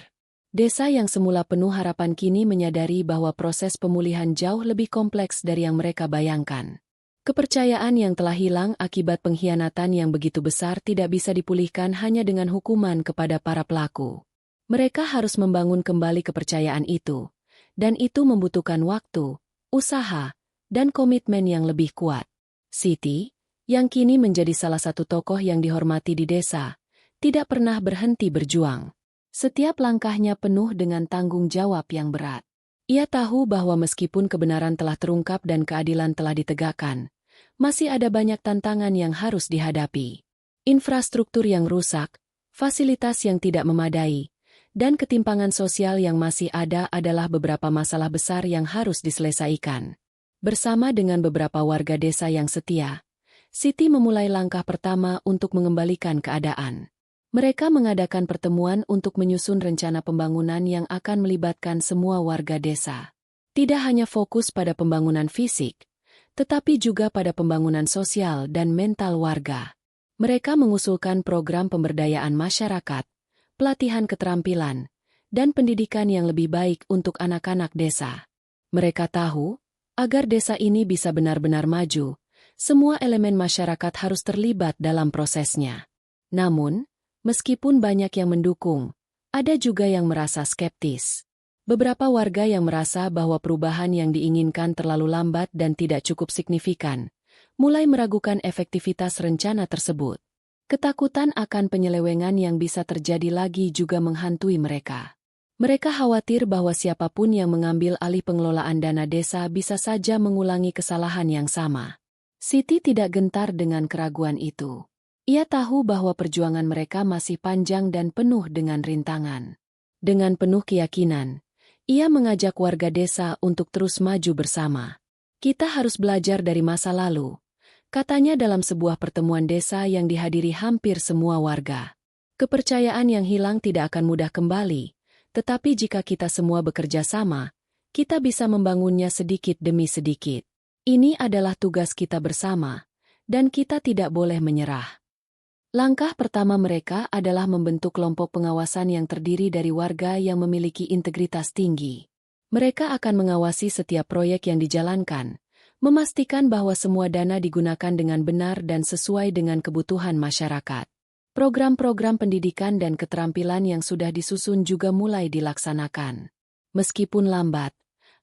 Desa yang semula penuh harapan kini menyadari bahwa proses pemulihan jauh lebih kompleks dari yang mereka bayangkan. Kepercayaan yang telah hilang akibat pengkhianatan yang begitu besar tidak bisa dipulihkan hanya dengan hukuman kepada para pelaku. Mereka harus membangun kembali kepercayaan itu, dan itu membutuhkan waktu, usaha, dan komitmen yang lebih kuat. Siti, yang kini menjadi salah satu tokoh yang dihormati di desa, tidak pernah berhenti berjuang. Setiap langkahnya penuh dengan tanggung jawab yang berat. Ia tahu bahwa meskipun kebenaran telah terungkap dan keadilan telah ditegakkan, masih ada banyak tantangan yang harus dihadapi. Infrastruktur yang rusak, fasilitas yang tidak memadai, dan ketimpangan sosial yang masih ada adalah beberapa masalah besar yang harus diselesaikan. Bersama dengan beberapa warga desa yang setia, Siti memulai langkah pertama untuk mengembalikan keadaan. Mereka mengadakan pertemuan untuk menyusun rencana pembangunan yang akan melibatkan semua warga desa. Tidak hanya fokus pada pembangunan fisik, tetapi juga pada pembangunan sosial dan mental warga. Mereka mengusulkan program pemberdayaan masyarakat, pelatihan keterampilan, dan pendidikan yang lebih baik untuk anak-anak desa. Mereka tahu, agar desa ini bisa benar-benar maju, semua elemen masyarakat harus terlibat dalam prosesnya. Namun, meskipun banyak yang mendukung, ada juga yang merasa skeptis. Beberapa warga yang merasa bahwa perubahan yang diinginkan terlalu lambat dan tidak cukup signifikan, mulai meragukan efektivitas rencana tersebut. Ketakutan akan penyelewengan yang bisa terjadi lagi juga menghantui mereka. Mereka khawatir bahwa siapapun yang mengambil alih pengelolaan dana desa bisa saja mengulangi kesalahan yang sama. Siti tidak gentar dengan keraguan itu. Ia tahu bahwa perjuangan mereka masih panjang dan penuh dengan rintangan. Dengan penuh keyakinan, ia mengajak warga desa untuk terus maju bersama. Kita harus belajar dari masa lalu, katanya dalam sebuah pertemuan desa yang dihadiri hampir semua warga. Kepercayaan yang hilang tidak akan mudah kembali, tetapi jika kita semua bekerja sama, kita bisa membangunnya sedikit demi sedikit. Ini adalah tugas kita bersama, dan kita tidak boleh menyerah. Langkah pertama mereka adalah membentuk kelompok pengawasan yang terdiri dari warga yang memiliki integritas tinggi. Mereka akan mengawasi setiap proyek yang dijalankan, memastikan bahwa semua dana digunakan dengan benar dan sesuai dengan kebutuhan masyarakat. Program-program pendidikan dan keterampilan yang sudah disusun juga mulai dilaksanakan. Meskipun lambat,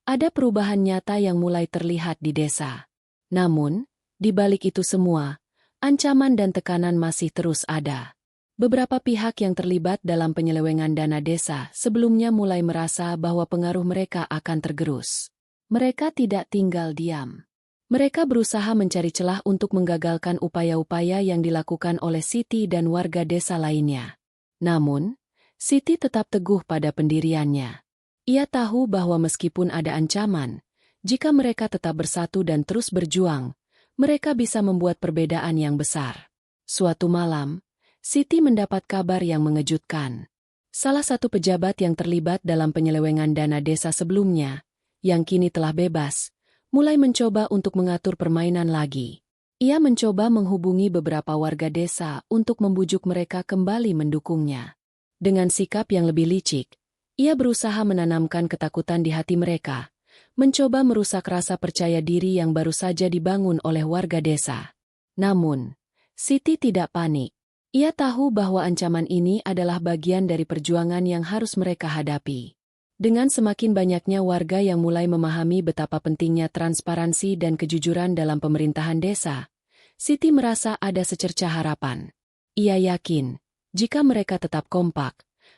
ada perubahan nyata yang mulai terlihat di desa. Namun, di balik itu semua, ancaman dan tekanan masih terus ada. Beberapa pihak yang terlibat dalam penyelewengan dana desa sebelumnya mulai merasa bahwa pengaruh mereka akan tergerus. Mereka tidak tinggal diam. Mereka berusaha mencari celah untuk menggagalkan upaya-upaya yang dilakukan oleh Siti dan warga desa lainnya. Namun, Siti tetap teguh pada pendiriannya. Ia tahu bahwa meskipun ada ancaman, jika mereka tetap bersatu dan terus berjuang, mereka bisa membuat perbedaan yang besar. Suatu malam, Siti mendapat kabar yang mengejutkan. Salah satu pejabat yang terlibat dalam penyelewengan dana desa sebelumnya, yang kini telah bebas, mulai mencoba untuk mengatur permainan lagi. Ia mencoba menghubungi beberapa warga desa untuk membujuk mereka kembali mendukungnya. Dengan sikap yang lebih licik, ia berusaha menanamkan ketakutan di hati mereka, mencoba merusak rasa percaya diri yang baru saja dibangun oleh warga desa. Namun, Siti tidak panik. Ia tahu bahwa ancaman ini adalah bagian dari perjuangan yang harus mereka hadapi. Dengan semakin banyaknya warga yang mulai memahami betapa pentingnya transparansi dan kejujuran dalam pemerintahan desa, Siti merasa ada secercah harapan. Ia yakin, jika mereka tetap kompak,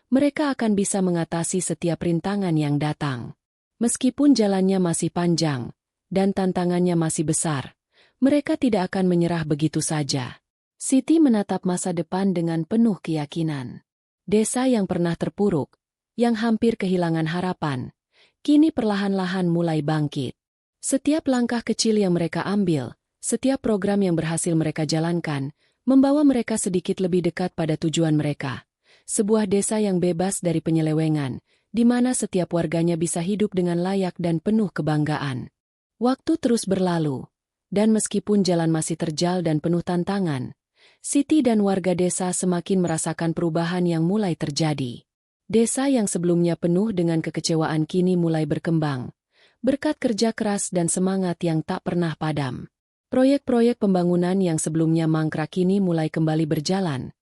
mereka akan bisa mengatasi setiap rintangan yang datang. Meskipun jalannya masih panjang, dan tantangannya masih besar, mereka tidak akan menyerah begitu saja. Siti menatap masa depan dengan penuh keyakinan. Desa yang pernah terpuruk, yang hampir kehilangan harapan, kini perlahan-lahan mulai bangkit. Setiap langkah kecil yang mereka ambil, setiap program yang berhasil mereka jalankan, membawa mereka sedikit lebih dekat pada tujuan mereka. Sebuah desa yang bebas dari penyelewengan, di mana setiap warganya bisa hidup dengan layak dan penuh kebanggaan. Waktu terus berlalu, dan meskipun jalan masih terjal dan penuh tantangan, Siti dan warga desa semakin merasakan perubahan yang mulai terjadi. Desa yang sebelumnya penuh dengan kekecewaan kini mulai berkembang, berkat kerja keras dan semangat yang tak pernah padam. Proyek-proyek pembangunan yang sebelumnya mangkrak kini mulai kembali berjalan,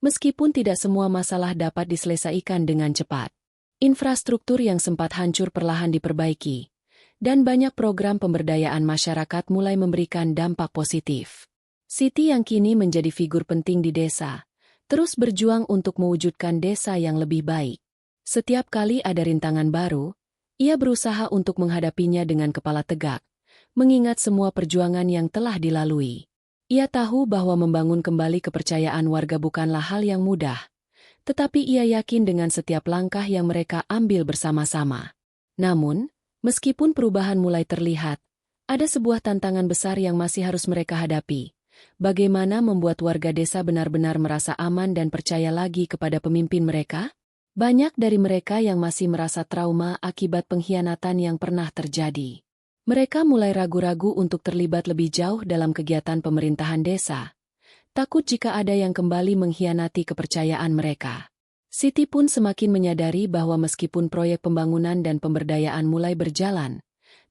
meskipun tidak semua masalah dapat diselesaikan dengan cepat. Infrastruktur yang sempat hancur perlahan diperbaiki, dan banyak program pemberdayaan masyarakat mulai memberikan dampak positif. Siti yang kini menjadi figur penting di desa, terus berjuang untuk mewujudkan desa yang lebih baik. Setiap kali ada rintangan baru, ia berusaha untuk menghadapinya dengan kepala tegak, mengingat semua perjuangan yang telah dilalui. Ia tahu bahwa membangun kembali kepercayaan warga bukanlah hal yang mudah, tetapi ia yakin dengan setiap langkah yang mereka ambil bersama-sama. Namun, meskipun perubahan mulai terlihat, ada sebuah tantangan besar yang masih harus mereka hadapi. Bagaimana membuat warga desa benar-benar merasa aman dan percaya lagi kepada pemimpin mereka? Banyak dari mereka yang masih merasa trauma akibat pengkhianatan yang pernah terjadi. Mereka mulai ragu-ragu untuk terlibat lebih jauh dalam kegiatan pemerintahan desa, takut jika ada yang kembali mengkhianati kepercayaan mereka. Siti pun semakin menyadari bahwa meskipun proyek pembangunan dan pemberdayaan mulai berjalan,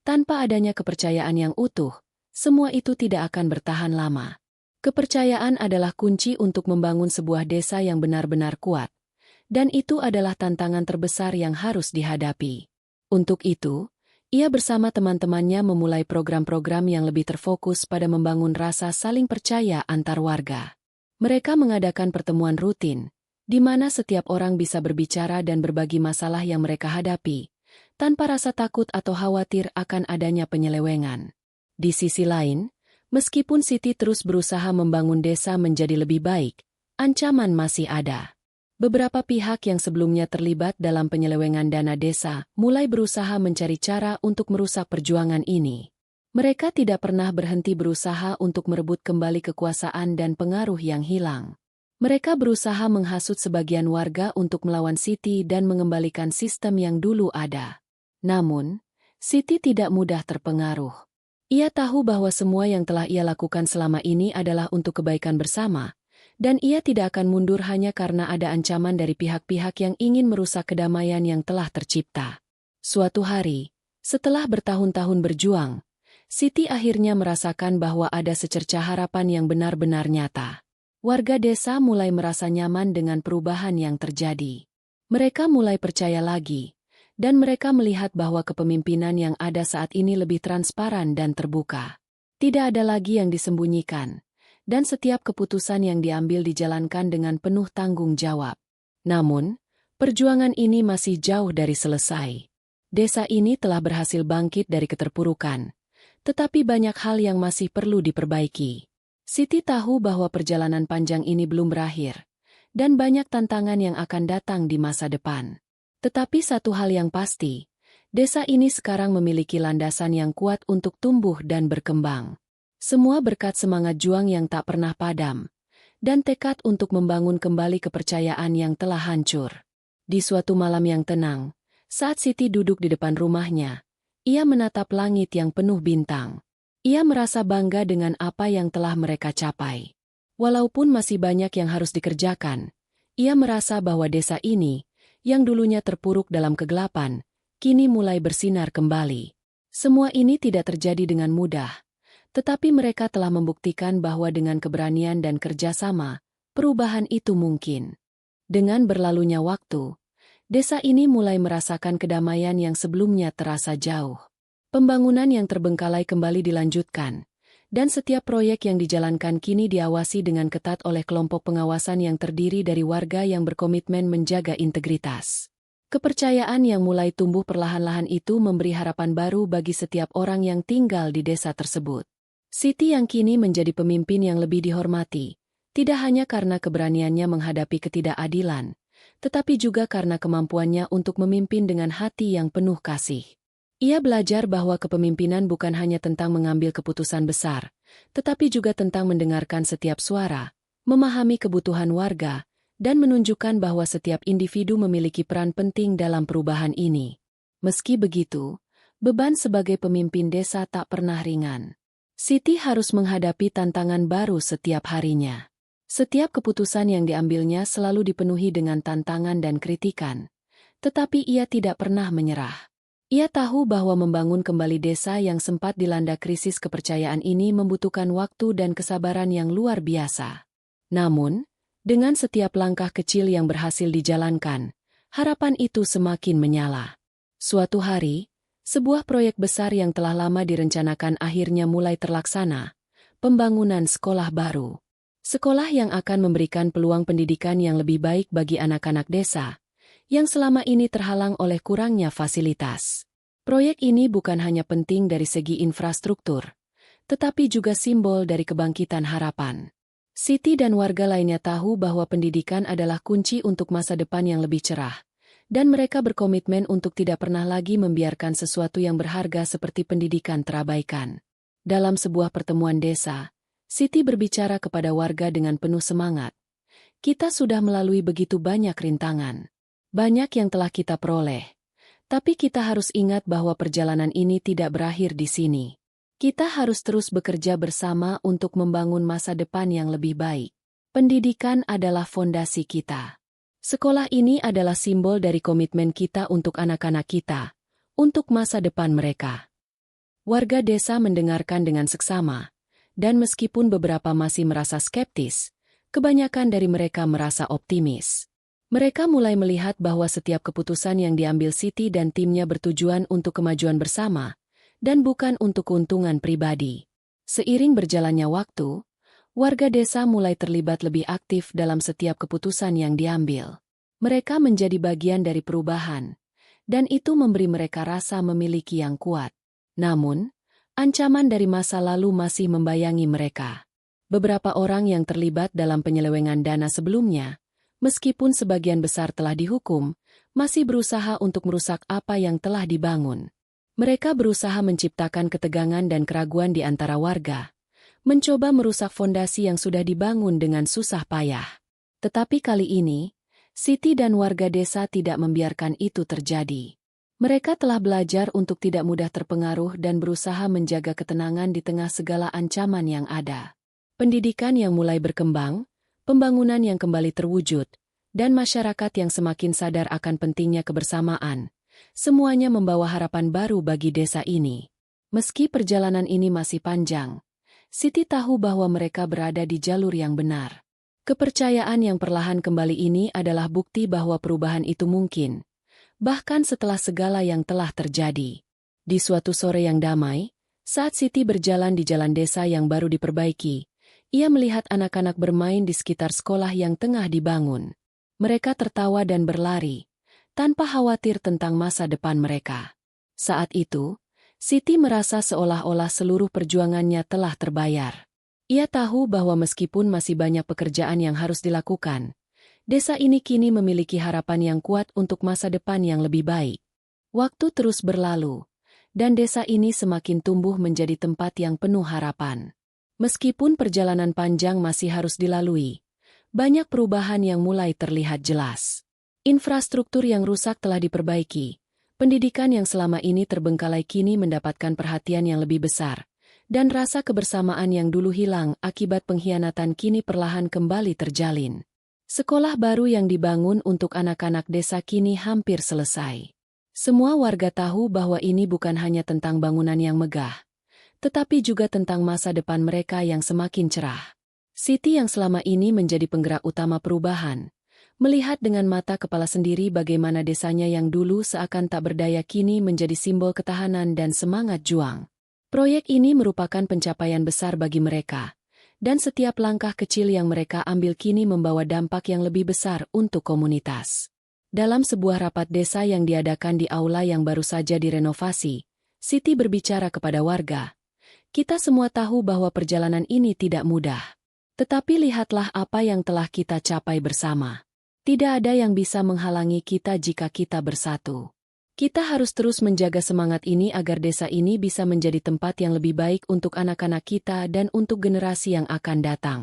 tanpa adanya kepercayaan yang utuh, semua itu tidak akan bertahan lama. Kepercayaan adalah kunci untuk membangun sebuah desa yang benar-benar kuat, dan itu adalah tantangan terbesar yang harus dihadapi. Untuk itu, ia bersama teman-temannya memulai program-program yang lebih terfokus pada membangun rasa saling percaya antar warga. Mereka mengadakan pertemuan rutin, di mana setiap orang bisa berbicara dan berbagi masalah yang mereka hadapi, tanpa rasa takut atau khawatir akan adanya penyelewengan. Di sisi lain, meskipun Siti terus berusaha membangun desa menjadi lebih baik, ancaman masih ada. Beberapa pihak yang sebelumnya terlibat dalam penyelewengan dana desa mulai berusaha mencari cara untuk merusak perjuangan ini. Mereka tidak pernah berhenti berusaha untuk merebut kembali kekuasaan dan pengaruh yang hilang. Mereka berusaha menghasut sebagian warga untuk melawan Siti dan mengembalikan sistem yang dulu ada. Namun, Siti tidak mudah terpengaruh. Ia tahu bahwa semua yang telah ia lakukan selama ini adalah untuk kebaikan bersama, dan ia tidak akan mundur hanya karena ada ancaman dari pihak-pihak yang ingin merusak kedamaian yang telah tercipta. Suatu hari, setelah bertahun-tahun berjuang, Siti akhirnya merasakan bahwa ada secercah harapan yang benar-benar nyata. Warga desa mulai merasa nyaman dengan perubahan yang terjadi. Mereka mulai percaya lagi, dan mereka melihat bahwa kepemimpinan yang ada saat ini lebih transparan dan terbuka. Tidak ada lagi yang disembunyikan, dan setiap keputusan yang diambil dijalankan dengan penuh tanggung jawab. Namun, perjuangan ini masih jauh dari selesai. Desa ini telah berhasil bangkit dari keterpurukan, tetapi banyak hal yang masih perlu diperbaiki. Siti tahu bahwa perjalanan panjang ini belum berakhir, dan banyak tantangan yang akan datang di masa depan. Tetapi satu hal yang pasti, desa ini sekarang memiliki landasan yang kuat untuk tumbuh dan berkembang. Semua berkat semangat juang yang tak pernah padam, dan tekad untuk membangun kembali kepercayaan yang telah hancur. Di suatu malam yang tenang, saat Siti duduk di depan rumahnya, ia menatap langit yang penuh bintang. Ia merasa bangga dengan apa yang telah mereka capai. Walaupun masih banyak yang harus dikerjakan, ia merasa bahwa desa ini, yang dulunya terpuruk dalam kegelapan, kini mulai bersinar kembali. Semua ini tidak terjadi dengan mudah, tetapi mereka telah membuktikan bahwa dengan keberanian dan kerjasama, perubahan itu mungkin. Dengan berlalunya waktu, desa ini mulai merasakan kedamaian yang sebelumnya terasa jauh. Pembangunan yang terbengkalai kembali dilanjutkan, dan setiap proyek yang dijalankan kini diawasi dengan ketat oleh kelompok pengawasan yang terdiri dari warga yang berkomitmen menjaga integritas. Kepercayaan yang mulai tumbuh perlahan-lahan itu memberi harapan baru bagi setiap orang yang tinggal di desa tersebut. Siti yang kini menjadi pemimpin yang lebih dihormati, tidak hanya karena keberaniannya menghadapi ketidakadilan, tetapi juga karena kemampuannya untuk memimpin dengan hati yang penuh kasih. Ia belajar bahwa kepemimpinan bukan hanya tentang mengambil keputusan besar, tetapi juga tentang mendengarkan setiap suara, memahami kebutuhan warga, dan menunjukkan bahwa setiap individu memiliki peran penting dalam perubahan ini. Meski begitu, beban sebagai pemimpin desa tak pernah ringan. Siti harus menghadapi tantangan baru setiap harinya. Setiap keputusan yang diambilnya selalu dipenuhi dengan tantangan dan kritikan. Tetapi ia tidak pernah menyerah. Ia tahu bahwa membangun kembali desa yang sempat dilanda krisis kepercayaan ini membutuhkan waktu dan kesabaran yang luar biasa. Namun, dengan setiap langkah kecil yang berhasil dijalankan, harapan itu semakin menyala. Suatu hari, sebuah proyek besar yang telah lama direncanakan akhirnya mulai terlaksana, pembangunan sekolah baru. Sekolah yang akan memberikan peluang pendidikan yang lebih baik bagi anak-anak desa, yang selama ini terhalang oleh kurangnya fasilitas. Proyek ini bukan hanya penting dari segi infrastruktur, tetapi juga simbol dari kebangkitan harapan. Siti dan warga lainnya tahu bahwa pendidikan adalah kunci untuk masa depan yang lebih cerah, dan mereka berkomitmen untuk tidak pernah lagi membiarkan sesuatu yang berharga seperti pendidikan terabaikan. Dalam sebuah pertemuan desa, Siti berbicara kepada warga dengan penuh semangat. Kita sudah melalui begitu banyak rintangan. Banyak yang telah kita peroleh. Tapi kita harus ingat bahwa perjalanan ini tidak berakhir di sini. Kita harus terus bekerja bersama untuk membangun masa depan yang lebih baik. Pendidikan adalah fondasi kita. Sekolah ini adalah simbol dari komitmen kita untuk anak-anak kita, untuk masa depan mereka. Warga desa mendengarkan dengan seksama, dan meskipun beberapa masih merasa skeptis, kebanyakan dari mereka merasa optimis. Mereka mulai melihat bahwa setiap keputusan yang diambil Siti dan timnya bertujuan untuk kemajuan bersama, dan bukan untuk keuntungan pribadi. Seiring berjalannya waktu, warga desa mulai terlibat lebih aktif dalam setiap keputusan yang diambil. Mereka menjadi bagian dari perubahan, dan itu memberi mereka rasa memiliki yang kuat. Namun, ancaman dari masa lalu masih membayangi mereka. Beberapa orang yang terlibat dalam penyelewengan dana sebelumnya, meskipun sebagian besar telah dihukum, masih berusaha untuk merusak apa yang telah dibangun. Mereka berusaha menciptakan ketegangan dan keraguan di antara warga, mencoba merusak fondasi yang sudah dibangun dengan susah payah. Tetapi kali ini, Siti dan warga desa tidak membiarkan itu terjadi. Mereka telah belajar untuk tidak mudah terpengaruh dan berusaha menjaga ketenangan di tengah segala ancaman yang ada. Pendidikan yang mulai berkembang, pembangunan yang kembali terwujud, dan masyarakat yang semakin sadar akan pentingnya kebersamaan, semuanya membawa harapan baru bagi desa ini. Meski perjalanan ini masih panjang, Siti tahu bahwa mereka berada di jalur yang benar. Kepercayaan yang perlahan kembali ini adalah bukti bahwa perubahan itu mungkin, bahkan setelah segala yang telah terjadi. Di suatu sore yang damai, saat Siti berjalan di jalan desa yang baru diperbaiki, ia melihat anak-anak bermain di sekitar sekolah yang tengah dibangun. Mereka tertawa dan berlari, tanpa khawatir tentang masa depan mereka. Saat itu, Siti merasa seolah-olah seluruh perjuangannya telah terbayar. Ia tahu bahwa meskipun masih banyak pekerjaan yang harus dilakukan, desa ini kini memiliki harapan yang kuat untuk masa depan yang lebih baik. Waktu terus berlalu, dan desa ini semakin tumbuh menjadi tempat yang penuh harapan. Meskipun perjalanan panjang masih harus dilalui, banyak perubahan yang mulai terlihat jelas. Infrastruktur yang rusak telah diperbaiki, pendidikan yang selama ini terbengkalai kini mendapatkan perhatian yang lebih besar, dan rasa kebersamaan yang dulu hilang akibat pengkhianatan kini perlahan kembali terjalin. Sekolah baru yang dibangun untuk anak-anak desa kini hampir selesai. Semua warga tahu bahwa ini bukan hanya tentang bangunan yang megah, tetapi juga tentang masa depan mereka yang semakin cerah. Siti yang selama ini menjadi penggerak utama perubahan, melihat dengan mata kepala sendiri bagaimana desanya yang dulu seakan tak berdaya kini menjadi simbol ketahanan dan semangat juang. Proyek ini merupakan pencapaian besar bagi mereka, dan setiap langkah kecil yang mereka ambil kini membawa dampak yang lebih besar untuk komunitas. Dalam sebuah rapat desa yang diadakan di aula yang baru saja direnovasi, Siti berbicara kepada warga. Kita semua tahu bahwa perjalanan ini tidak mudah. Tetapi lihatlah apa yang telah kita capai bersama. Tidak ada yang bisa menghalangi kita jika kita bersatu. Kita harus terus menjaga semangat ini agar desa ini bisa menjadi tempat yang lebih baik untuk anak-anak kita dan untuk generasi yang akan datang.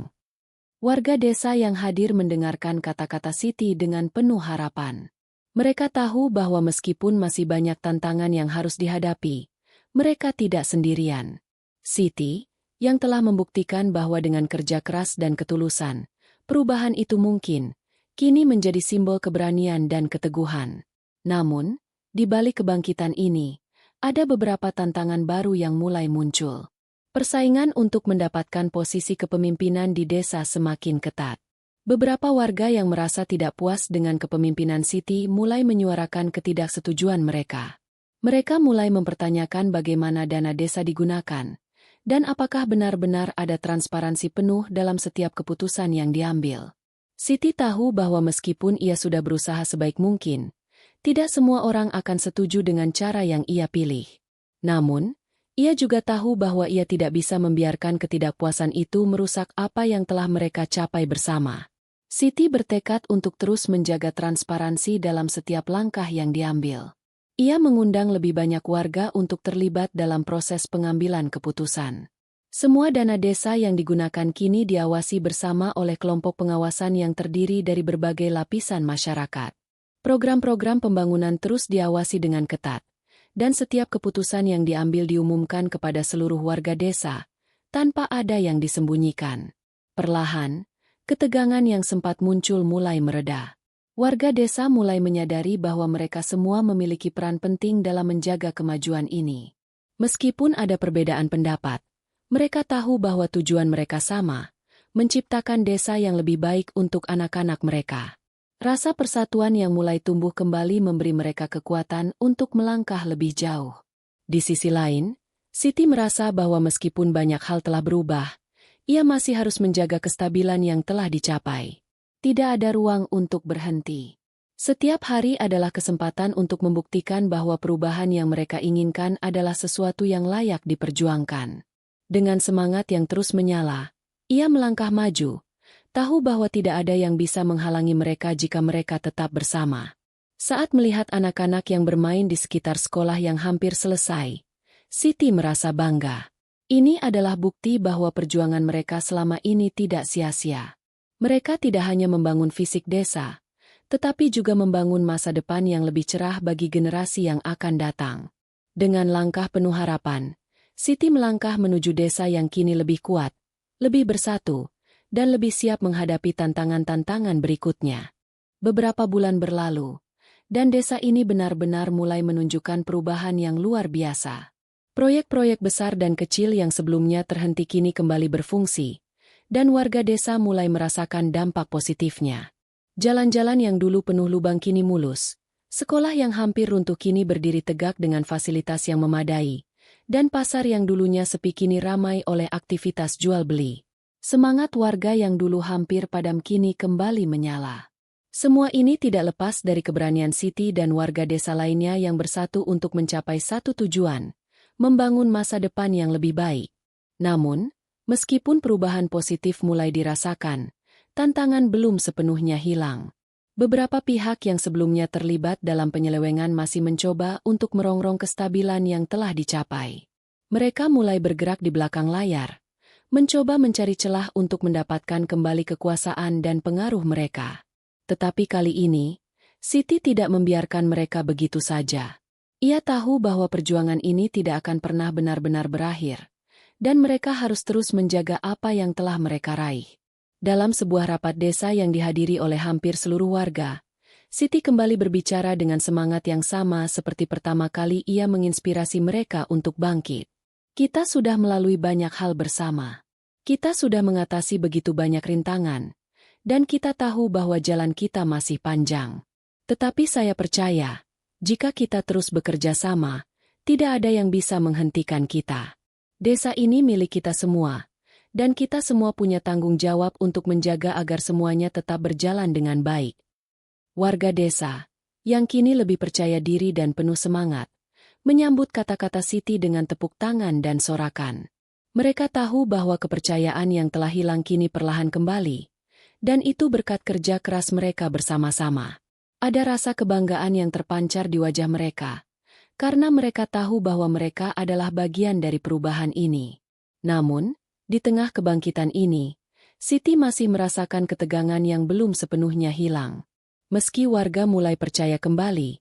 Warga desa yang hadir mendengarkan kata-kata Siti dengan penuh harapan. Mereka tahu bahwa meskipun masih banyak tantangan yang harus dihadapi, mereka tidak sendirian. Siti, yang telah membuktikan bahwa dengan kerja keras dan ketulusan, Perubahan itu mungkin, kini menjadi simbol keberanian dan keteguhan. Namun, di balik kebangkitan ini, ada beberapa tantangan baru yang mulai muncul. Persaingan untuk mendapatkan posisi kepemimpinan di desa semakin ketat. Beberapa warga yang merasa tidak puas dengan kepemimpinan Siti mulai menyuarakan ketidaksetujuan mereka. Mereka mulai mempertanyakan bagaimana dana desa digunakan, dan apakah benar-benar ada transparansi penuh dalam setiap keputusan yang diambil. Siti tahu bahwa meskipun ia sudah berusaha sebaik mungkin, tidak semua orang akan setuju dengan cara yang ia pilih. Namun, ia juga tahu bahwa ia tidak bisa membiarkan ketidakpuasan itu merusak apa yang telah mereka capai bersama. Siti bertekad untuk terus menjaga transparansi dalam setiap langkah yang diambil. Ia mengundang lebih banyak warga untuk terlibat dalam proses pengambilan keputusan. Semua dana desa yang digunakan kini diawasi bersama oleh kelompok pengawasan yang terdiri dari berbagai lapisan masyarakat. Program-program pembangunan terus diawasi dengan ketat, dan setiap keputusan yang diambil diumumkan kepada seluruh warga desa, tanpa ada yang disembunyikan. Perlahan, ketegangan yang sempat muncul mulai mereda. Warga desa mulai menyadari bahwa mereka semua memiliki peran penting dalam menjaga kemajuan ini. Meskipun ada perbedaan pendapat, mereka tahu bahwa tujuan mereka sama, menciptakan desa yang lebih baik untuk anak-anak mereka. Rasa persatuan yang mulai tumbuh kembali memberi mereka kekuatan untuk melangkah lebih jauh. Di sisi lain, Siti merasa bahwa meskipun banyak hal telah berubah, ia masih harus menjaga kestabilan yang telah dicapai. Tidak ada ruang untuk berhenti. Setiap hari adalah kesempatan untuk membuktikan bahwa perubahan yang mereka inginkan adalah sesuatu yang layak diperjuangkan. Dengan semangat yang terus menyala, ia melangkah maju, tahu bahwa tidak ada yang bisa menghalangi mereka jika mereka tetap bersama. Saat melihat anak-anak yang bermain di sekitar sekolah yang hampir selesai, Siti merasa bangga. Ini adalah bukti bahwa perjuangan mereka selama ini tidak sia-sia. Mereka tidak hanya membangun fisik desa, tetapi juga membangun masa depan yang lebih cerah bagi generasi yang akan datang. Dengan langkah penuh harapan, Siti melangkah menuju desa yang kini lebih kuat, lebih bersatu, dan lebih siap menghadapi tantangan-tantangan berikutnya. Beberapa bulan berlalu, dan desa ini benar-benar mulai menunjukkan perubahan yang luar biasa. Proyek-proyek besar dan kecil yang sebelumnya terhenti kini kembali berfungsi, dan warga desa mulai merasakan dampak positifnya. Jalan-jalan yang dulu penuh lubang kini mulus, sekolah yang hampir runtuh kini berdiri tegak dengan fasilitas yang memadai, dan pasar yang dulunya sepi kini ramai oleh aktivitas jual-beli. Semangat warga yang dulu hampir padam kini kembali menyala. Semua ini tidak lepas dari keberanian Siti dan warga desa lainnya yang bersatu untuk mencapai satu tujuan, membangun masa depan yang lebih baik. Namun, meskipun perubahan positif mulai dirasakan, tantangan belum sepenuhnya hilang. Beberapa pihak yang sebelumnya terlibat dalam penyelewengan masih mencoba untuk merongrong kestabilan yang telah dicapai. Mereka mulai bergerak di belakang layar, mencoba mencari celah untuk mendapatkan kembali kekuasaan dan pengaruh mereka. Tetapi kali ini, Siti tidak membiarkan mereka begitu saja. Ia tahu bahwa perjuangan ini tidak akan pernah benar-benar berakhir, dan mereka harus terus menjaga apa yang telah mereka raih. Dalam sebuah rapat desa yang dihadiri oleh hampir seluruh warga, Siti kembali berbicara dengan semangat yang sama seperti pertama kali ia menginspirasi mereka untuk bangkit. Kita sudah melalui banyak hal bersama. Kita sudah mengatasi begitu banyak rintangan, dan kita tahu bahwa jalan kita masih panjang. Tetapi saya percaya, jika kita terus bekerja sama, tidak ada yang bisa menghentikan kita. Desa ini milik kita semua, dan kita semua punya tanggung jawab untuk menjaga agar semuanya tetap berjalan dengan baik. Warga desa, yang kini lebih percaya diri dan penuh semangat, menyambut kata-kata Siti dengan tepuk tangan dan sorakan. Mereka tahu bahwa kepercayaan yang telah hilang kini perlahan kembali, dan itu berkat kerja keras mereka bersama-sama. Ada rasa kebanggaan yang terpancar di wajah mereka, karena mereka tahu bahwa mereka adalah bagian dari perubahan ini. Namun, di tengah kebangkitan ini, Siti masih merasakan ketegangan yang belum sepenuhnya hilang. Meski warga mulai percaya kembali,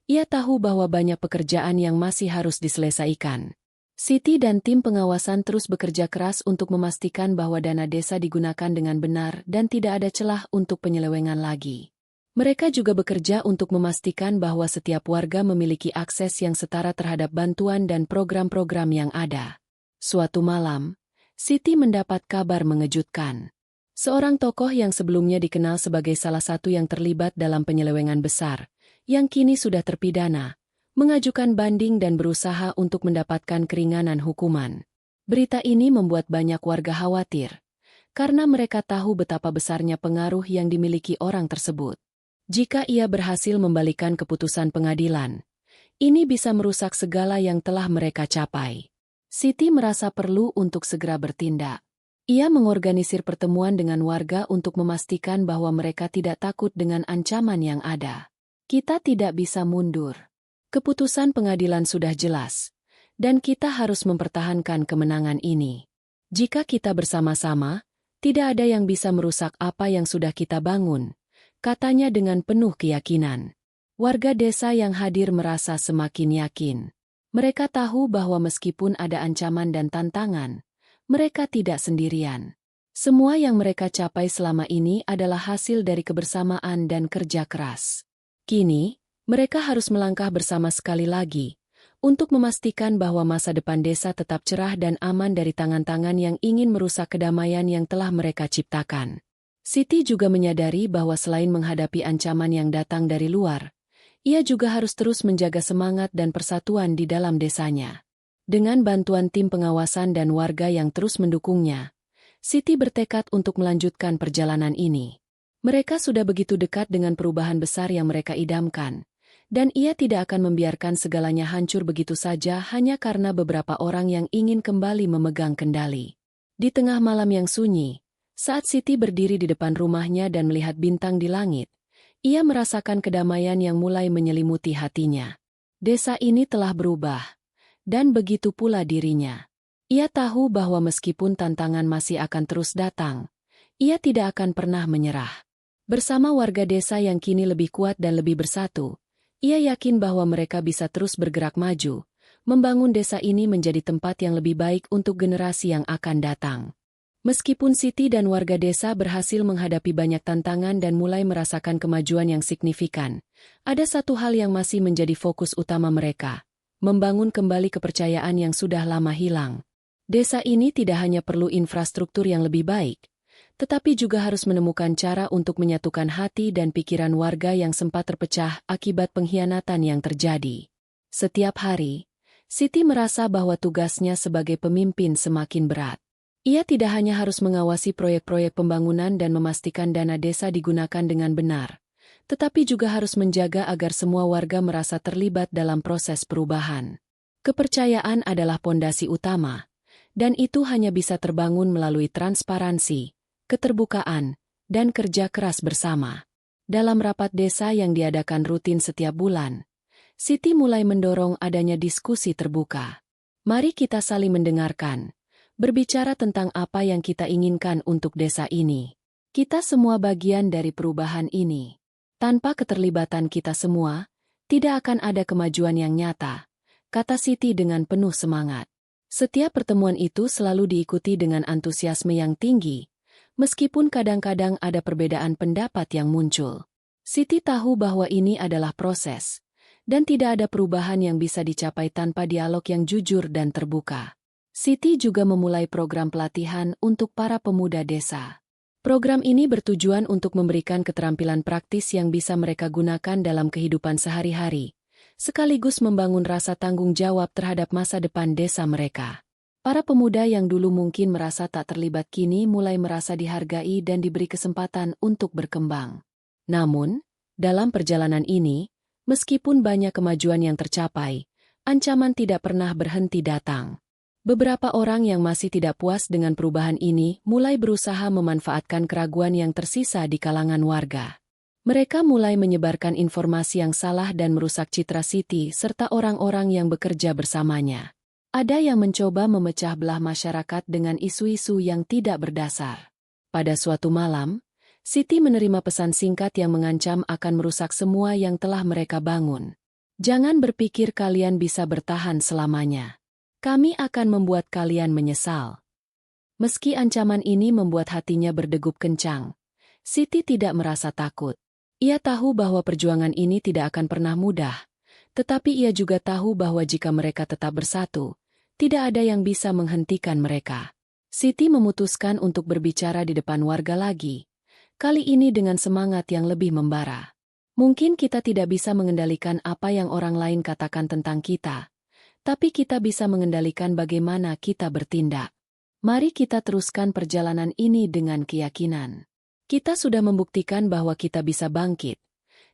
ia tahu bahwa banyak pekerjaan yang masih harus diselesaikan. Siti dan tim pengawasan terus bekerja keras untuk memastikan bahwa dana desa digunakan dengan benar dan tidak ada celah untuk penyelewengan lagi. Mereka juga bekerja untuk memastikan bahwa setiap warga memiliki akses yang setara terhadap bantuan dan program-program yang ada. Suatu malam, Siti mendapat kabar mengejutkan. Seorang tokoh yang sebelumnya dikenal sebagai salah satu yang terlibat dalam penyelewengan besar, yang kini sudah terpidana, mengajukan banding dan berusaha untuk mendapatkan keringanan hukuman. Berita ini membuat banyak warga khawatir, karena mereka tahu betapa besarnya pengaruh yang dimiliki orang tersebut. Jika ia berhasil membalikan keputusan pengadilan, ini bisa merusak segala yang telah mereka capai. Siti merasa perlu untuk segera bertindak. Ia mengorganisir pertemuan dengan warga untuk memastikan bahwa mereka tidak takut dengan ancaman yang ada. Kita tidak bisa mundur. Keputusan pengadilan sudah jelas, dan kita harus mempertahankan kemenangan ini. Jika kita bersama-sama, tidak ada yang bisa merusak apa yang sudah kita bangun, katanya dengan penuh keyakinan. Warga desa yang hadir merasa semakin yakin. Mereka tahu bahwa meskipun ada ancaman dan tantangan, mereka tidak sendirian. Semua yang mereka capai selama ini adalah hasil dari kebersamaan dan kerja keras. Kini, mereka harus melangkah bersama sekali lagi, untuk memastikan bahwa masa depan desa tetap cerah dan aman dari tangan-tangan yang ingin merusak kedamaian yang telah mereka ciptakan. Siti juga menyadari bahwa selain menghadapi ancaman yang datang dari luar, ia juga harus terus menjaga semangat dan persatuan di dalam desanya. Dengan bantuan tim pengawasan dan warga yang terus mendukungnya, Siti bertekad untuk melanjutkan perjalanan ini. Mereka sudah begitu dekat dengan perubahan besar yang mereka idamkan, dan ia tidak akan membiarkan segalanya hancur begitu saja hanya karena beberapa orang yang ingin kembali memegang kendali. Di tengah malam yang sunyi, saat Siti berdiri di depan rumahnya dan melihat bintang di langit, ia merasakan kedamaian yang mulai menyelimuti hatinya. Desa ini telah berubah. Dan begitu pula dirinya. Ia tahu bahwa meskipun tantangan masih akan terus datang, ia tidak akan pernah menyerah. Bersama warga desa yang kini lebih kuat dan lebih bersatu, ia yakin bahwa mereka bisa terus bergerak maju, membangun desa ini menjadi tempat yang lebih baik untuk generasi yang akan datang. Meskipun Siti dan warga desa berhasil menghadapi banyak tantangan dan mulai merasakan kemajuan yang signifikan, ada satu hal yang masih menjadi fokus utama mereka. Membangun kembali kepercayaan yang sudah lama hilang. Desa ini tidak hanya perlu infrastruktur yang lebih baik, tetapi juga harus menemukan cara untuk menyatukan hati dan pikiran warga yang sempat terpecah akibat pengkhianatan yang terjadi. Setiap hari, Siti merasa bahwa tugasnya sebagai pemimpin semakin berat. Ia tidak hanya harus mengawasi proyek-proyek pembangunan dan memastikan dana desa digunakan dengan benar, tetapi juga harus menjaga agar semua warga merasa terlibat dalam proses perubahan. Kepercayaan adalah pondasi utama, dan itu hanya bisa terbangun melalui transparansi, keterbukaan, dan kerja keras bersama. Dalam rapat desa yang diadakan rutin setiap bulan, Siti mulai mendorong adanya diskusi terbuka. Mari kita saling mendengarkan, berbicara tentang apa yang kita inginkan untuk desa ini. Kita semua bagian dari perubahan ini. Tanpa keterlibatan kita semua, tidak akan ada kemajuan yang nyata, kata Siti dengan penuh semangat. Setiap pertemuan itu selalu diikuti dengan antusiasme yang tinggi, meskipun kadang-kadang ada perbedaan pendapat yang muncul. Siti tahu bahwa ini adalah proses, dan tidak ada perubahan yang bisa dicapai tanpa dialog yang jujur dan terbuka. Siti juga memulai program pelatihan untuk para pemuda desa. Program ini bertujuan untuk memberikan keterampilan praktis yang bisa mereka gunakan dalam kehidupan sehari-hari, sekaligus membangun rasa tanggung jawab terhadap masa depan desa mereka. Para pemuda yang dulu mungkin merasa tak terlibat kini mulai merasa dihargai dan diberi kesempatan untuk berkembang. Namun, dalam perjalanan ini, meskipun banyak kemajuan yang tercapai, ancaman tidak pernah berhenti datang. Beberapa orang yang masih tidak puas dengan perubahan ini mulai berusaha memanfaatkan keraguan yang tersisa di kalangan warga. Mereka mulai menyebarkan informasi yang salah dan merusak citra Siti serta orang-orang yang bekerja bersamanya. Ada yang mencoba memecah belah masyarakat dengan isu-isu yang tidak berdasar. Pada suatu malam, Siti menerima pesan singkat yang mengancam akan merusak semua yang telah mereka bangun. Jangan berpikir kalian bisa bertahan selamanya. Kami akan membuat kalian menyesal. Meski ancaman ini membuat hatinya berdegup kencang, Siti tidak merasa takut. Ia tahu bahwa perjuangan ini tidak akan pernah mudah, tetapi ia juga tahu bahwa jika mereka tetap bersatu, tidak ada yang bisa menghentikan mereka. Siti memutuskan untuk berbicara di depan warga lagi, kali ini dengan semangat yang lebih membara. Mungkin kita tidak bisa mengendalikan apa yang orang lain katakan tentang kita, tapi kita bisa mengendalikan bagaimana kita bertindak. Mari kita teruskan perjalanan ini dengan keyakinan. Kita sudah membuktikan bahwa kita bisa bangkit,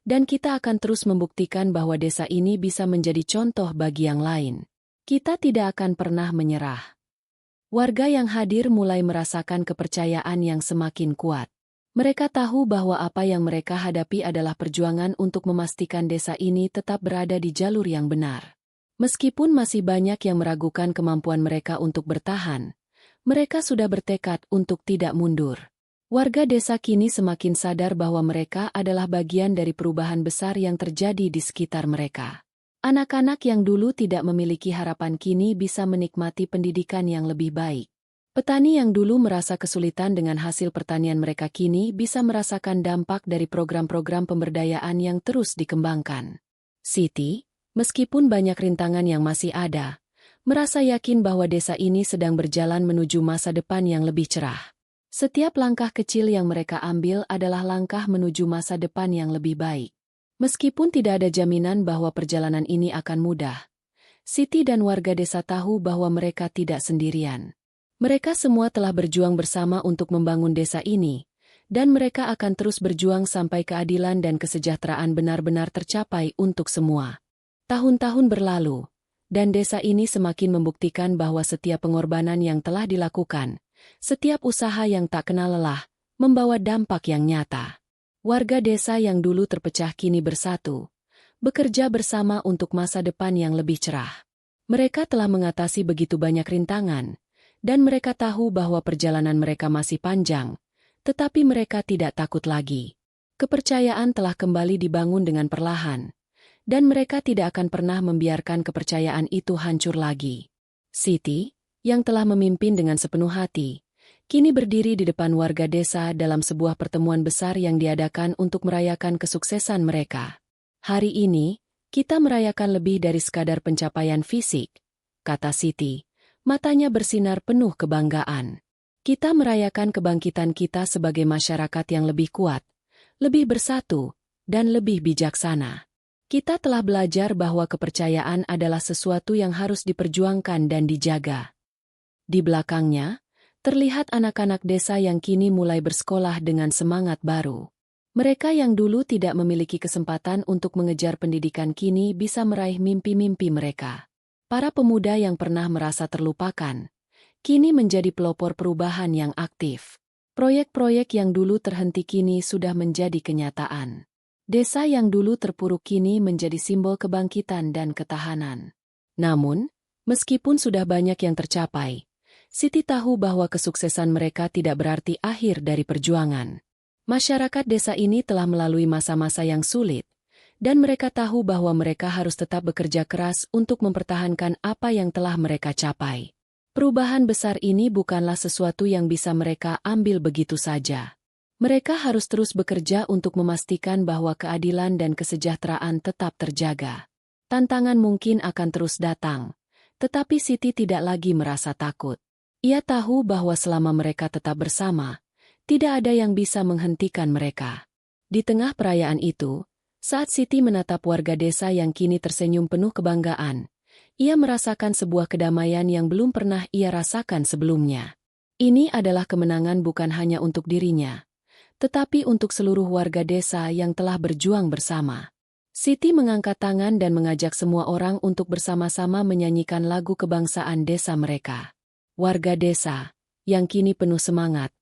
dan kita akan terus membuktikan bahwa desa ini bisa menjadi contoh bagi yang lain. Kita tidak akan pernah menyerah. Warga yang hadir mulai merasakan kepercayaan yang semakin kuat. Mereka tahu bahwa apa yang mereka hadapi adalah perjuangan untuk memastikan desa ini tetap berada di jalur yang benar. Meskipun masih banyak yang meragukan kemampuan mereka untuk bertahan, mereka sudah bertekad untuk tidak mundur. Warga desa kini semakin sadar bahwa mereka adalah bagian dari perubahan besar yang terjadi di sekitar mereka. Anak-anak yang dulu tidak memiliki harapan kini bisa menikmati pendidikan yang lebih baik. Petani yang dulu merasa kesulitan dengan hasil pertanian mereka kini bisa merasakan dampak dari program-program pemberdayaan yang terus dikembangkan. Siti, meskipun banyak rintangan yang masih ada, merasa yakin bahwa desa ini sedang berjalan menuju masa depan yang lebih cerah. Setiap langkah kecil yang mereka ambil adalah langkah menuju masa depan yang lebih baik. Meskipun tidak ada jaminan bahwa perjalanan ini akan mudah, Siti dan warga desa tahu bahwa mereka tidak sendirian. Mereka semua telah berjuang bersama untuk membangun desa ini, dan mereka akan terus berjuang sampai keadilan dan kesejahteraan benar-benar tercapai untuk semua. Tahun-tahun berlalu, dan desa ini semakin membuktikan bahwa setiap pengorbanan yang telah dilakukan, setiap usaha yang tak kenal lelah, membawa dampak yang nyata. Warga desa yang dulu terpecah kini bersatu, bekerja bersama untuk masa depan yang lebih cerah. Mereka telah mengatasi begitu banyak rintangan, dan mereka tahu bahwa perjalanan mereka masih panjang, tetapi mereka tidak takut lagi. Kepercayaan telah kembali dibangun dengan perlahan, dan mereka tidak akan pernah membiarkan kepercayaan itu hancur lagi. Siti, yang telah memimpin dengan sepenuh hati, kini berdiri di depan warga desa dalam sebuah pertemuan besar yang diadakan untuk merayakan kesuksesan mereka. Hari ini, kita merayakan lebih dari sekadar pencapaian fisik, kata Siti, matanya bersinar penuh kebanggaan. Kita merayakan kebangkitan kita sebagai masyarakat yang lebih kuat, lebih bersatu, dan lebih bijaksana. Kita telah belajar bahwa kepercayaan adalah sesuatu yang harus diperjuangkan dan dijaga. Di belakangnya, terlihat anak-anak desa yang kini mulai bersekolah dengan semangat baru. Mereka yang dulu tidak memiliki kesempatan untuk mengejar pendidikan kini bisa meraih mimpi-mimpi mereka. Para pemuda yang pernah merasa terlupakan, kini menjadi pelopor perubahan yang aktif. Proyek-proyek yang dulu terhenti kini sudah menjadi kenyataan. Desa yang dulu terpuruk kini menjadi simbol kebangkitan dan ketahanan. Namun, meskipun sudah banyak yang tercapai, Siti tahu bahwa kesuksesan mereka tidak berarti akhir dari perjuangan. Masyarakat desa ini telah melalui masa-masa yang sulit, dan mereka tahu bahwa mereka harus tetap bekerja keras untuk mempertahankan apa yang telah mereka capai. Perubahan besar ini bukanlah sesuatu yang bisa mereka ambil begitu saja. Mereka harus terus bekerja untuk memastikan bahwa keadilan dan kesejahteraan tetap terjaga. Tantangan mungkin akan terus datang, tetapi Siti tidak lagi merasa takut. Ia tahu bahwa selama mereka tetap bersama, tidak ada yang bisa menghentikan mereka. Di tengah perayaan itu, saat Siti menatap warga desa yang kini tersenyum penuh kebanggaan, ia merasakan sebuah kedamaian yang belum pernah ia rasakan sebelumnya. Ini adalah kemenangan bukan hanya untuk dirinya, tetapi untuk seluruh warga desa yang telah berjuang bersama. Siti mengangkat tangan dan mengajak semua orang untuk bersama-sama menyanyikan lagu kebangsaan desa mereka. Warga desa, yang kini penuh semangat,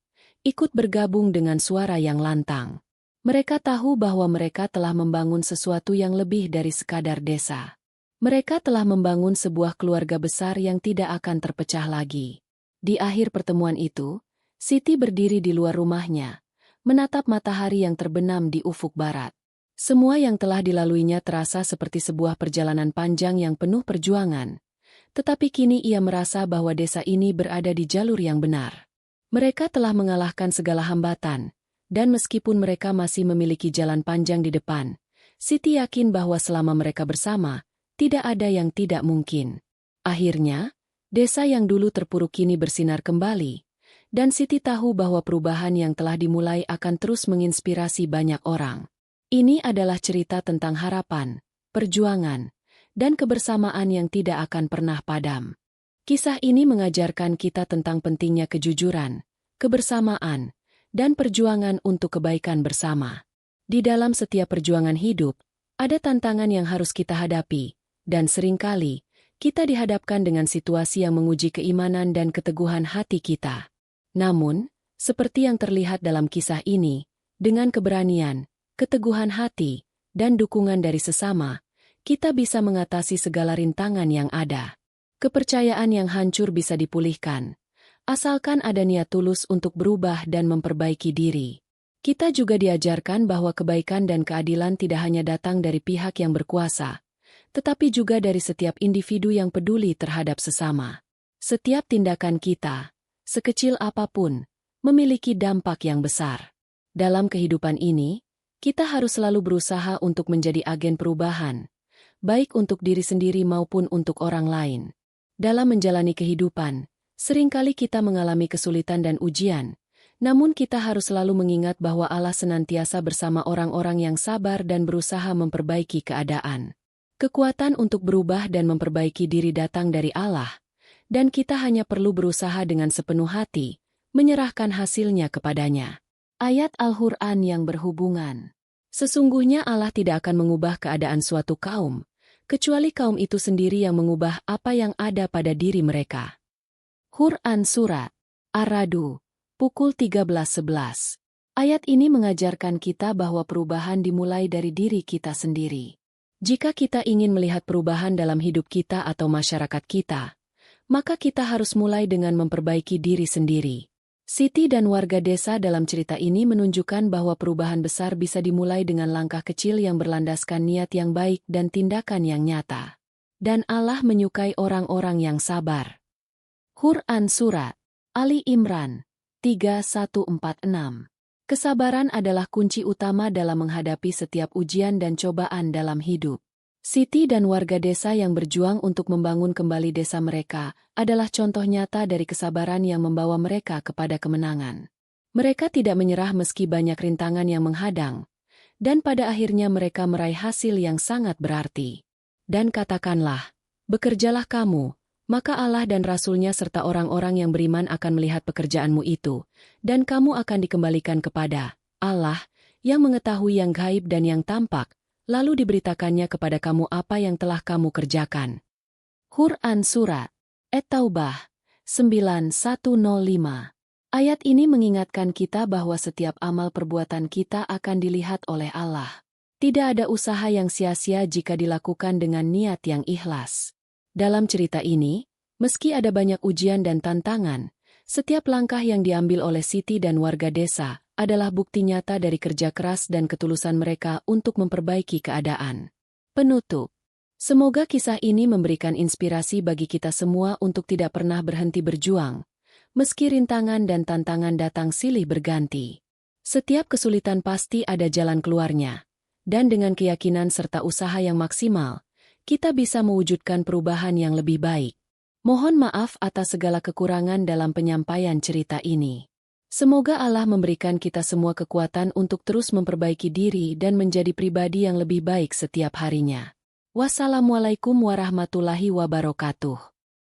ikut bergabung dengan suara yang lantang. Mereka tahu bahwa mereka telah membangun sesuatu yang lebih dari sekadar desa. Mereka telah membangun sebuah keluarga besar yang tidak akan terpecah lagi. Di akhir pertemuan itu, Siti berdiri di luar rumahnya, menatap matahari yang terbenam di ufuk barat. Semua yang telah dilaluinya terasa seperti sebuah perjalanan panjang yang penuh perjuangan, Tetapi kini ia merasa bahwa desa ini berada di jalur yang benar. Mereka telah mengalahkan segala hambatan, dan meskipun mereka masih memiliki jalan panjang di depan, Siti yakin bahwa selama mereka bersama, tidak ada yang tidak mungkin. Akhirnya, desa yang dulu terpuruk kini bersinar kembali, dan Siti tahu bahwa perubahan yang telah dimulai akan terus menginspirasi banyak orang. Ini adalah cerita tentang harapan, perjuangan, dan kebersamaan yang tidak akan pernah padam. Kisah ini mengajarkan kita tentang pentingnya kejujuran, kebersamaan, dan perjuangan untuk kebaikan bersama. Di dalam setiap perjuangan hidup, ada tantangan yang harus kita hadapi, dan seringkali, kita dihadapkan dengan situasi yang menguji keimanan dan keteguhan hati kita. Namun, seperti yang terlihat dalam kisah ini, dengan keberanian, keteguhan hati, dan dukungan dari sesama, kita bisa mengatasi segala rintangan yang ada. Kepercayaan yang hancur bisa dipulihkan, asalkan ada niat tulus untuk berubah dan memperbaiki diri. Kita juga diajarkan bahwa kebaikan dan keadilan tidak hanya datang dari pihak yang berkuasa, tetapi juga dari setiap individu yang peduli terhadap sesama. Setiap tindakan kita, sekecil apapun, memiliki dampak yang besar. Dalam kehidupan ini, kita harus selalu berusaha untuk menjadi agen perubahan, baik untuk diri sendiri maupun untuk orang lain. Dalam menjalani kehidupan, seringkali kita mengalami kesulitan dan ujian, namun kita harus selalu mengingat bahwa Allah senantiasa bersama orang-orang yang sabar dan berusaha memperbaiki keadaan. Kekuatan untuk berubah dan memperbaiki diri datang dari Allah, dan kita hanya perlu berusaha dengan sepenuh hati, menyerahkan hasilnya kepadanya. Ayat Al-Quran yang berhubungan. Sesungguhnya Allah tidak akan mengubah keadaan suatu kaum, kecuali kaum itu sendiri yang mengubah apa yang ada pada diri mereka. Quran Surat Ar-Ra'd, pukul 13.11. Ayat ini mengajarkan kita bahwa perubahan dimulai dari diri kita sendiri. Jika kita ingin melihat perubahan dalam hidup kita atau masyarakat kita, maka kita harus mulai dengan memperbaiki diri sendiri. Siti dan warga desa dalam cerita ini menunjukkan bahwa perubahan besar bisa dimulai dengan langkah kecil yang berlandaskan niat yang baik dan tindakan yang nyata. Dan Allah menyukai orang-orang yang sabar. Quran Surat Ali Imran 3146. Kesabaran adalah kunci utama dalam menghadapi setiap ujian dan cobaan dalam hidup. Siti dan warga desa yang berjuang untuk membangun kembali desa mereka adalah contoh nyata dari kesabaran yang membawa mereka kepada kemenangan. Mereka tidak menyerah meski banyak rintangan yang menghadang, dan pada akhirnya mereka meraih hasil yang sangat berarti. Dan katakanlah, bekerjalah kamu, maka Allah dan Rasul-Nya serta orang-orang yang beriman akan melihat pekerjaanmu itu, dan kamu akan dikembalikan kepada Allah, yang mengetahui yang gaib dan yang tampak, lalu diberitakannya kepada kamu apa yang telah kamu kerjakan. Quran Surat At-Taubah 9105. Ayat ini mengingatkan kita bahwa setiap amal perbuatan kita akan dilihat oleh Allah. Tidak ada usaha yang sia-sia jika dilakukan dengan niat yang ikhlas. Dalam cerita ini, meski ada banyak ujian dan tantangan, setiap langkah yang diambil oleh Siti dan warga desa adalah bukti nyata dari kerja keras dan ketulusan mereka untuk memperbaiki keadaan. Penutup. Semoga kisah ini memberikan inspirasi bagi kita semua untuk tidak pernah berhenti berjuang, meski rintangan dan tantangan datang silih berganti. Setiap kesulitan pasti ada jalan keluarnya, dan dengan keyakinan serta usaha yang maksimal, kita bisa mewujudkan perubahan yang lebih baik. Mohon maaf atas segala kekurangan dalam penyampaian cerita ini. Semoga Allah memberikan kita semua kekuatan untuk terus memperbaiki diri dan menjadi pribadi yang lebih baik setiap harinya. Wassalamualaikum warahmatullahi wabarakatuh.